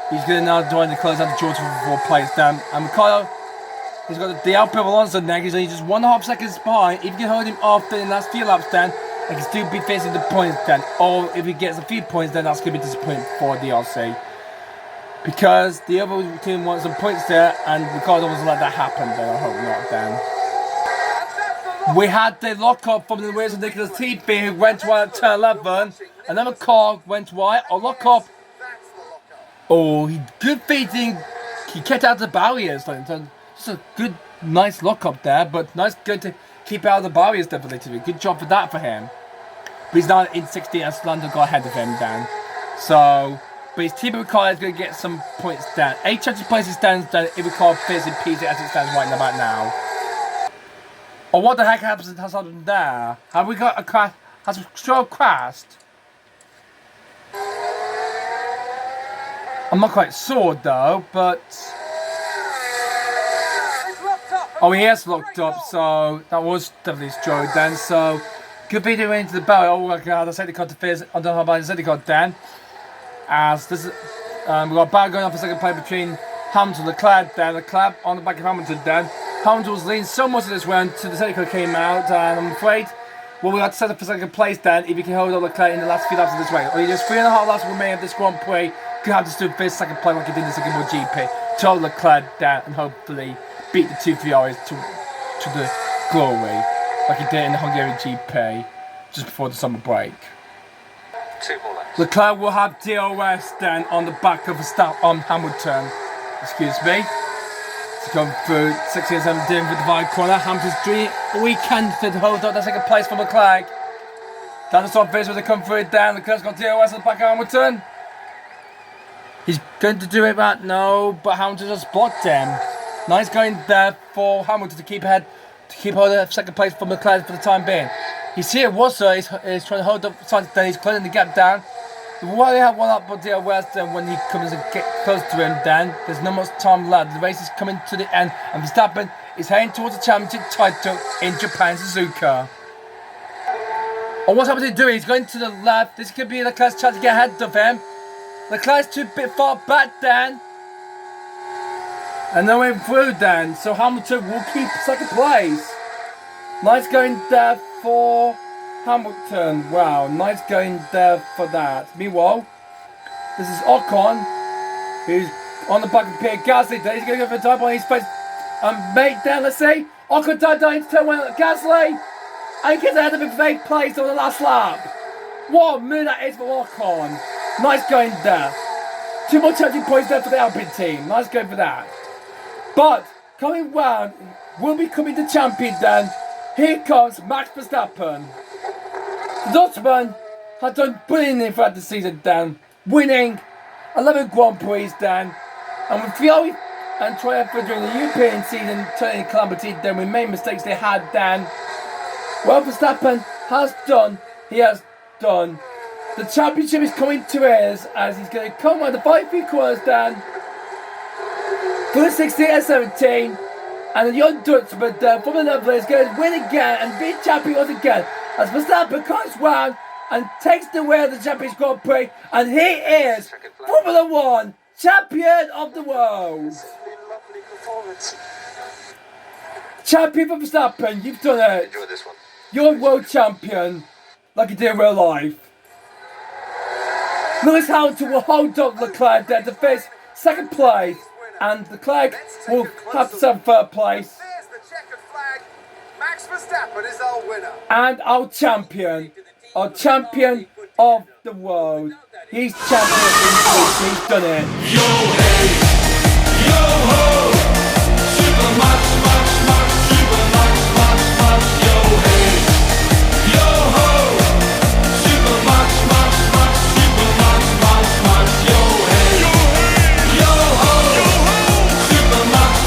He's going to now join the close out the George for 4th place then. And Ricardo, he's got the Alpine Alonso next. He's only just 1.5 seconds behind. If you can hold him off in the last few laps then, he can still be facing the points then. Or if he gets a few points, then that's going to be disappointing for DRC. Because the other team wants some points there, and Ricardo wasn't let that happen then. I hope not then. We had the lock-up from the Wilson Nicholas TV who went wide at turn 11. Another car went wide. A lock-up. Oh, good feeding. He kept out the barriers. Just a good, nice lock-up there. But nice, good to keep out of the barriers definitely. Good job for that for him. But he's now in 16 as London got ahead of him, Dan. So, but his team Ricardo is going to get some points down. 8 chances places stands down if Ricardo fits in P as it stands right about now. Oh, what the heck has happened there? Have we got a crash? Has Stroll crashed? I'm not quite sure though, but... Oh, he has locked up, so that was definitely Stroll then, so... Good be doing into the bell. Oh my god, the safety car interferes. I don't know about the safety car then. As this is... we've got a battle going on for second play between Hamilton and Leclerc then. Leclerc on the back of Hamilton then. Hamilton was leading so much of this round until the safety car came out, and I'm afraid we have to set up for second place then if you can hold up Leclerc in the last few laps of this race. Only just 3.5 laps remaining of this Grand Prix. Could have to still finish second place like he did in the Singapore GP. To hold Leclerc down and hopefully beat the 2 Ferraris to the glory like he did in the Hungarian GP just before the summer break. 2 more laps. Leclerc will have DRS then on the back of Hamilton. Excuse me. To come through 16 and 17 with the wide corner. Hamilton's doing all he can to hold up that second place for Leclerc. Down the top face as they come through it down. Leclerc's got DRS on the back of Hamilton. He's going to do it right now, but Hamilton just blocked him. Nice going there for Hamilton to keep ahead, to keep hold of second place for Leclerc for the time being. He's here, Wasser is trying to hold up Sainz, then he's closing the gap down. While they have one up on DRS, then when he comes and get close to him, then there's not much time left. The race is coming to the end, and Verstappen is heading towards the championship title in Japan, Suzuka. Oh, what's Hamilton doing? He's going to the left. This could be Leclerc's chance to get ahead of him. Leclerc's too bit far back, then. And no way through, then. So Hamilton will keep second place. Nice going there for Hamilton. Wow, nice going there for that. Meanwhile, this is Ocon, who's on the back of Pierre Gasly. He's going to go for a time on his face. Mate down, let's see. Ocon died down into turn 1 at Gasly. And he gets ahead of him for 8th place on the last lap. What a move that is for Ocon. Nice going there. 2 more championship points there for the Alpine team. Nice going for that. But coming round, will be coming the champion then. Here comes Max Verstappen. The Dutchman has done brilliantly throughout the season then, winning 11 Grand Prix then, and with Ferrari and triumphant during the European season turning calamity then with many mistakes they had then. Well, Verstappen has done, he has done. The championship is coming to his as he's going to come on the 5-3 quarters then. For the 16 and 17, and the young Dutchman from the Netherlands is going to win again and be champion once again as Verstappen comes round and takes the way of the Japanese Grand Prix, and he is Formula 1 champion of the world. Lovely performance. Champion for Verstappen, you've done it. Enjoy this one. You're world champion, like you did in real life. Lewis Hamilton will hold up Leclerc there to finish second place, and Leclerc will have some third place. There's the checkered flag. Max Verstappen is our winner. And our champion of the world. He's champion, he's done it. Yo hey, yo ho, super max, super max, yo hey, yo ho, super max, super max, yo hey, yo ho, super max,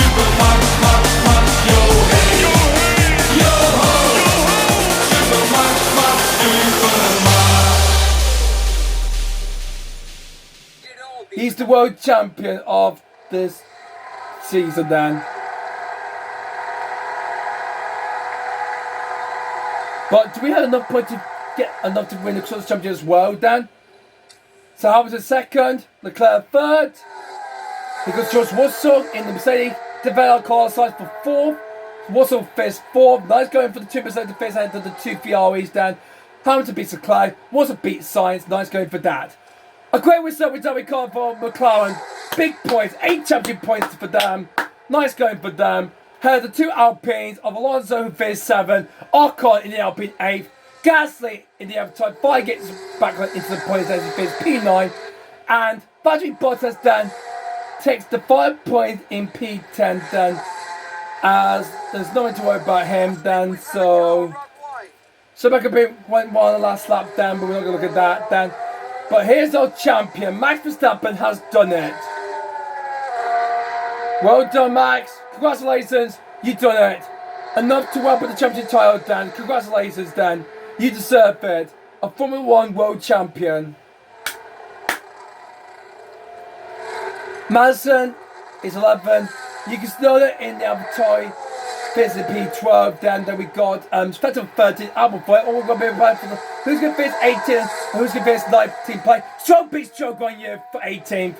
super max, yo hey, yo ho, super max, super max. He's the world champion of this season then. But do we have enough points to get enough to win the Constructors' Championship as well then? So Hamilton second, Leclerc third. Because George Russell in the Mercedes developed qualified for fourth. Russell finished fourth. Nice going for the 2% to finish ahead of the two Ferraris then. Hamilton beats Leclerc. Russell beats Sainz. Nice going for that. A great result with David Cobb for McLaren. Big points, 8 championship points for them. Nice going for them. Here are the two Alpines of Alonso who finished 7, Ocon in the Alpine 8th, Gasly in the Alpine 5 gets back into the points as he finished P9, and Valtteri Bottas then takes the 5 points in P10 then, as there's nothing to worry about him then, so back a bit went one on the last lap then, but we're not going to look at that then. But here's our champion, Max Verstappen has done it. Well done, Max. Congratulations, you've done it. Enough to win with the championship title, Dan. Congratulations, Dan. You deserve it. A Formula 1 world champion. Madison is 11. You can still it in the Avatar. Fits in P12. Then we got Vettel 13, Albon 4. All we're going to be about for the who's going to finish 18 and who's going to finish 19th place. Stroll beats Joe on you for 18th.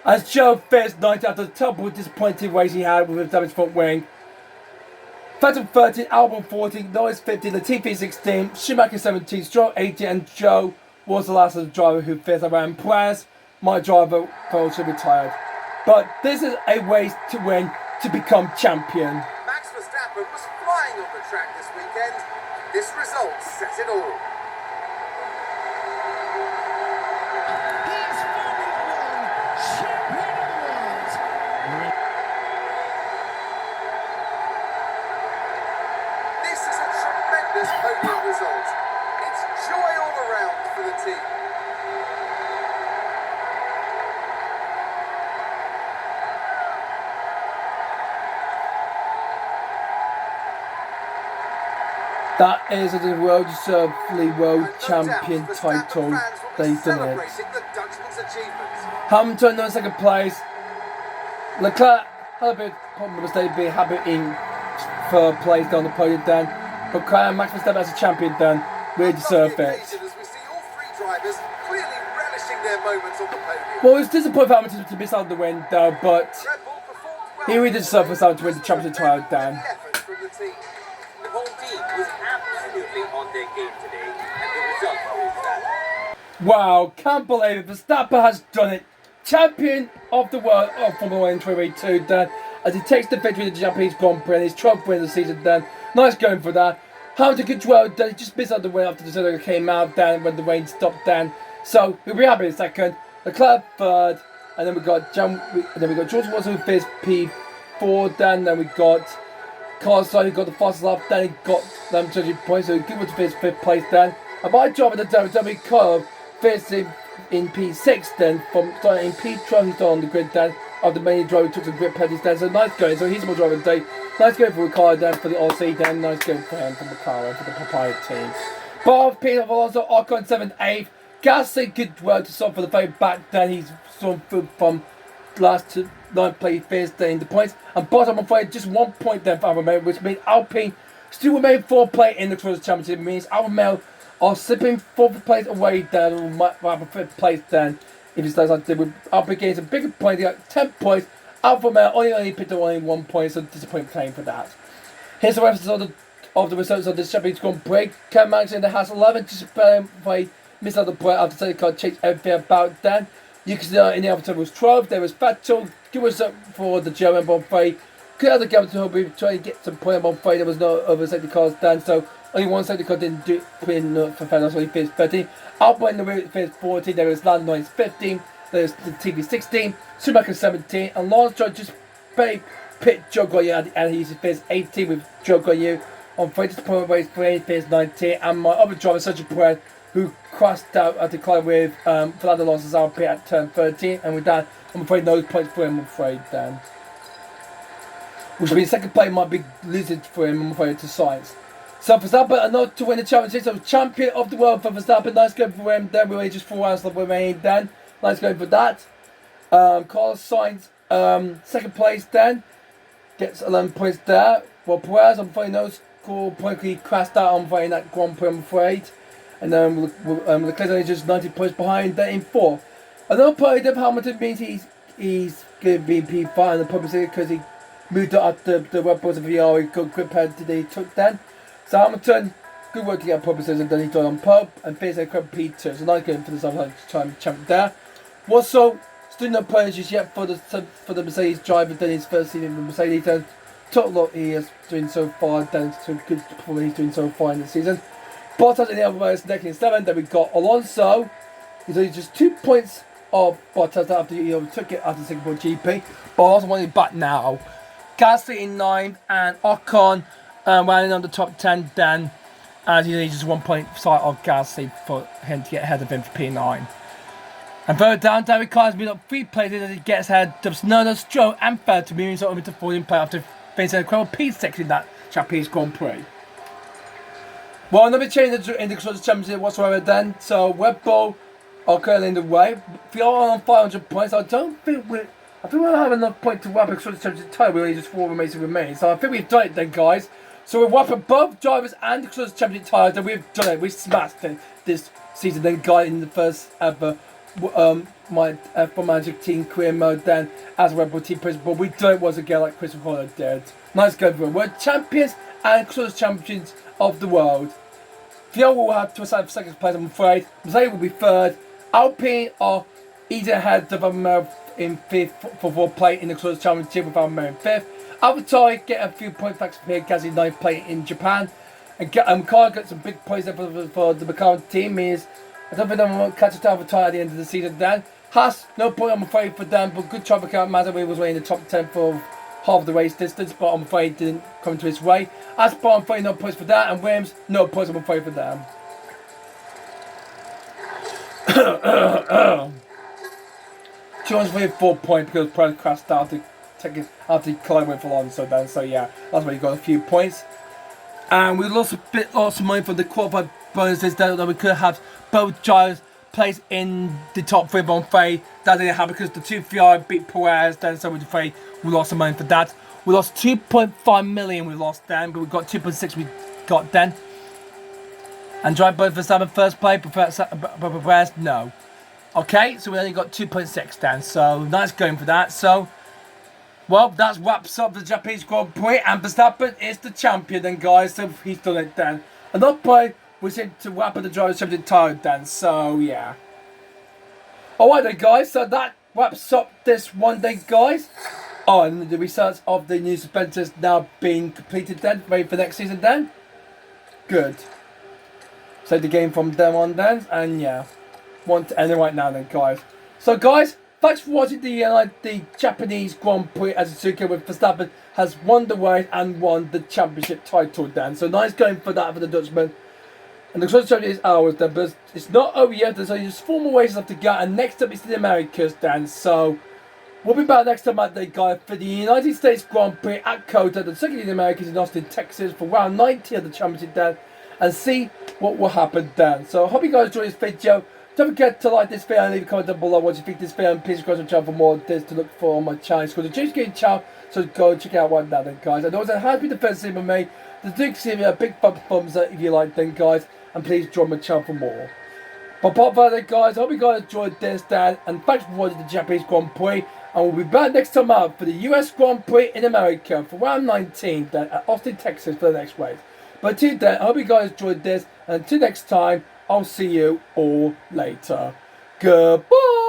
As Joe finished 19th after the terrible disappointing race he had with his damaged front wing. Vettel 13, Albon 14, Norris 15, Latifi 16, Schumacher 17, Stroll 18, and Joe was the last of the driver who finished around Perez. My driver felt to retired. But this is a race to win to become champion. Max Verstappen was flying on the track this weekend. This result says it all. This is a tremendous podium result. It's joy all around for the team. That is the world deservedly world champion title. They've done it. The Dutchman's achievements. Hamilton in second place. Leclerc had a bit problem with mistake, being happy in third place down the podium then. But Max Verstappen as a champion then really deserved it. As we see all three drivers clearly relishing their moments on the podium. Well, it's disappointing for Hamilton to miss out on the win though, but Red Bull performed well. he really deserved for Hamilton to win the championship title then. The effort from the team. The whole team was absolutely on their game today, and the result proves that. Wow, can't believe it. Verstappen has done it. Champion of the world of Formula 1 in 2022 then, as he takes the victory in the Japanese Grand Prix and his 12th win of the season then. Nice going for that. Hamilton could well then, he just missed out the win after the Zero came out then when the rain stopped then. So he'll be happy in second. Leclerc third, and then we got George Russell who finished 4th. Then we got Carlos Sainz, who got the fastest lap. Then he got them 20 points. So good was his 5th place then. And my job at the WWE car finished in P6 then, from starting in P12, he started on the grid then. After many drivers took some grip penalties then. So nice going. So he's my driver today. Nice going for Ricardo then for the Aussie then. Nice going for him, for McLaren, for the Papaya team. Bob Peter Alonso, Ocon 7th, 8th. Gasly, good work to stop for the very back then. He's sort of from last to 9th place, first in the points. And bottom, I'm afraid, just 1 point there for Alfa Romeo, which means Alpine still remain 4th place in the Constructors' Championship. It means Alfa Romeo are slipping 4th place away then, or might have a 5th place then. If it starts like they were up against a bigger point, they got 10 points. Alfa Romeo only picked up only 1 point, so disappointing claim for that. Here's the rest of the results of the Japanese Grand Prix. Ken Max in the house 11, just by missed out the point after the car changed everything about then. You can see in the other was 12. There was Vettel. Good result for the German Grand Prix. Could have the Gavin to be trying to get some point on Friday. There was no other safety cars then, so only one safety car didn't do it for Vettel, so he finished 13. Albon in the rear finished 14. There was Lando Norris 15. There was the TV 16. Schumacher 17. And Lawrence Stroll just pit Joe Goyer and he's finished 18 with Joe Goyer on Friday. Disappointment race for he finished 19. And my other driver, Sergio Perez, who crashed out at the climb with Fernando Alonso's RP at turn 13. And with that, I'm afraid no points for him, I'm afraid, then. Which will be the second play might be losing for him, I'm afraid, to Sainz. So Verstappen, another to win the championship, so champion of the world for Verstappen. Nice going for him then. We're only just 4 hours left remaining then. Nice going for that. Carlos Sainz, second place then. Gets 11 points there. Well, Perez, I'm afraid, no score point. He crashed out, I'm afraid, in that Grand Prix, I'm afraid. And then Leclerc only just 90 points behind, then in 4th. Another point of Hamilton means he's going to be in P5 in the publicity because he moved up the Red Bulls of VR. He got grip head today, he took then. So Hamilton, good work to get publicity, and then he got on pub and finished at P2. So nice going for the summer champion there. Also, still no points just yet for the Mercedes driver, then his first season in the Mercedes. Then top lot he is doing so far, then so good performance he's doing so far in the season. Bottas in the other race, next in 7th. Then we got Alonso. He's only just 2 points of Bottas after he overtook it after Singapore GP. But Alonso wanted back now. Gasly in 9th and Ocon running on the top 10 then. And he's only just 1 point side of Gasly for him to get ahead of him for P9. And further down, David Carr has been up 3 places as he gets ahead of Tsunoda, Stroll and Vettel to moving over to 14th place after finishing a incredible P6 in that Japanese Grand Prix. Well, another change in the Constructors' Championship whatsoever then. So Red Bull are currently in the way. If you're on 500 points, I think we'll have enough points to wrap the Constructors' Championship title. We only just 4 remain. So I think we've done it then, guys. So we've wrapped both drivers and the Constructors' Championship titles. Then we've done it. We've smashed it this season. Then, guys, in the first ever my F1 Magic Team career mode then as a Red Bull team principal. We done it once again like Christopher Horner did. Nice going for him. We're champions and Constructors' Champions of the world. Fiat will have to assign for second place, I'm afraid. Mercedes will be 3rd. Alpine are easy ahead of Alfa in 5th for 4th place in the Constructors' Championship with Alfa in 5th. AlphaTauri get a few points back from here, Gasly 9th place in Japan. And McLaren got some big points there for the McLaren team. I don't think they will catch up to AlphaTauri at the end of the season then. Haas, no point I'm afraid for them, but good try for Mazepin was in the top 10 for half of the race distance, but I'm afraid didn't come to his way. Asper, I'm afraid no points for that, and Williams, no points I'm afraid for them. Jones with 4 points because Perez crashed out after he collided with Alonso then, so yeah, that's why he got a few points. And we lost lots of money for the qualified bonuses that we could have both drivers placed in the top 3 on Frey. That didn't happen because the 2 Ferrari beat Perez then, so with the Frey we lost some money for that. We lost 2.5 million we lost then, but we got 2.6 we got then. And drive both Verstappen first place, but Perez no. Okay, so we only got 2.6 then, so nice going for that. So, well, that wraps up the Japanese Grand Prix, and Verstappen is the champion then, guys, so he's done it then. Another point was him to wrap up the Drivers' Championship title then, so yeah. Alright then, guys, so that wraps up this one then, guys. Oh, and the results of the new suspensions now being completed then, ready for next season then. Good. Save the game from them on then, and yeah. Want to end it right now then, guys. So, guys, Thanks for watching the Japanese Grand Prix as Suzuki with Verstappen has won the race and won the championship title, Dan. So nice going for that for the Dutchman. And the closest is ours, Dan, but it's not over yet. So there's 4 more races left to go, and next up is the Americas, Dan. So we'll be back next time at the guy for the United States Grand Prix at COTA, the second in the Americas in Austin, Texas, for round 90 of the championship, Dan, and see what will happen, Dan. So I hope you guys enjoy this video. Don't forget to like this video and leave a comment down below what you think of this video, and please subscribe to the channel for more of this to look for on my channel. It's called the James Green channel, so go check it out right now then, guys. And also, it has been the first video I made. So do give me a big thumbs up if you like then, guys, and please join my channel for more. But apart from that, guys, I hope you guys enjoyed this, Dan, and thanks for watching the Japanese Grand Prix. And we'll be back next time out for the US Grand Prix in America for round 19 then at Austin, Texas for the next race. But until then, I hope you guys enjoyed this, and until next time, I'll see you all later. Goodbye!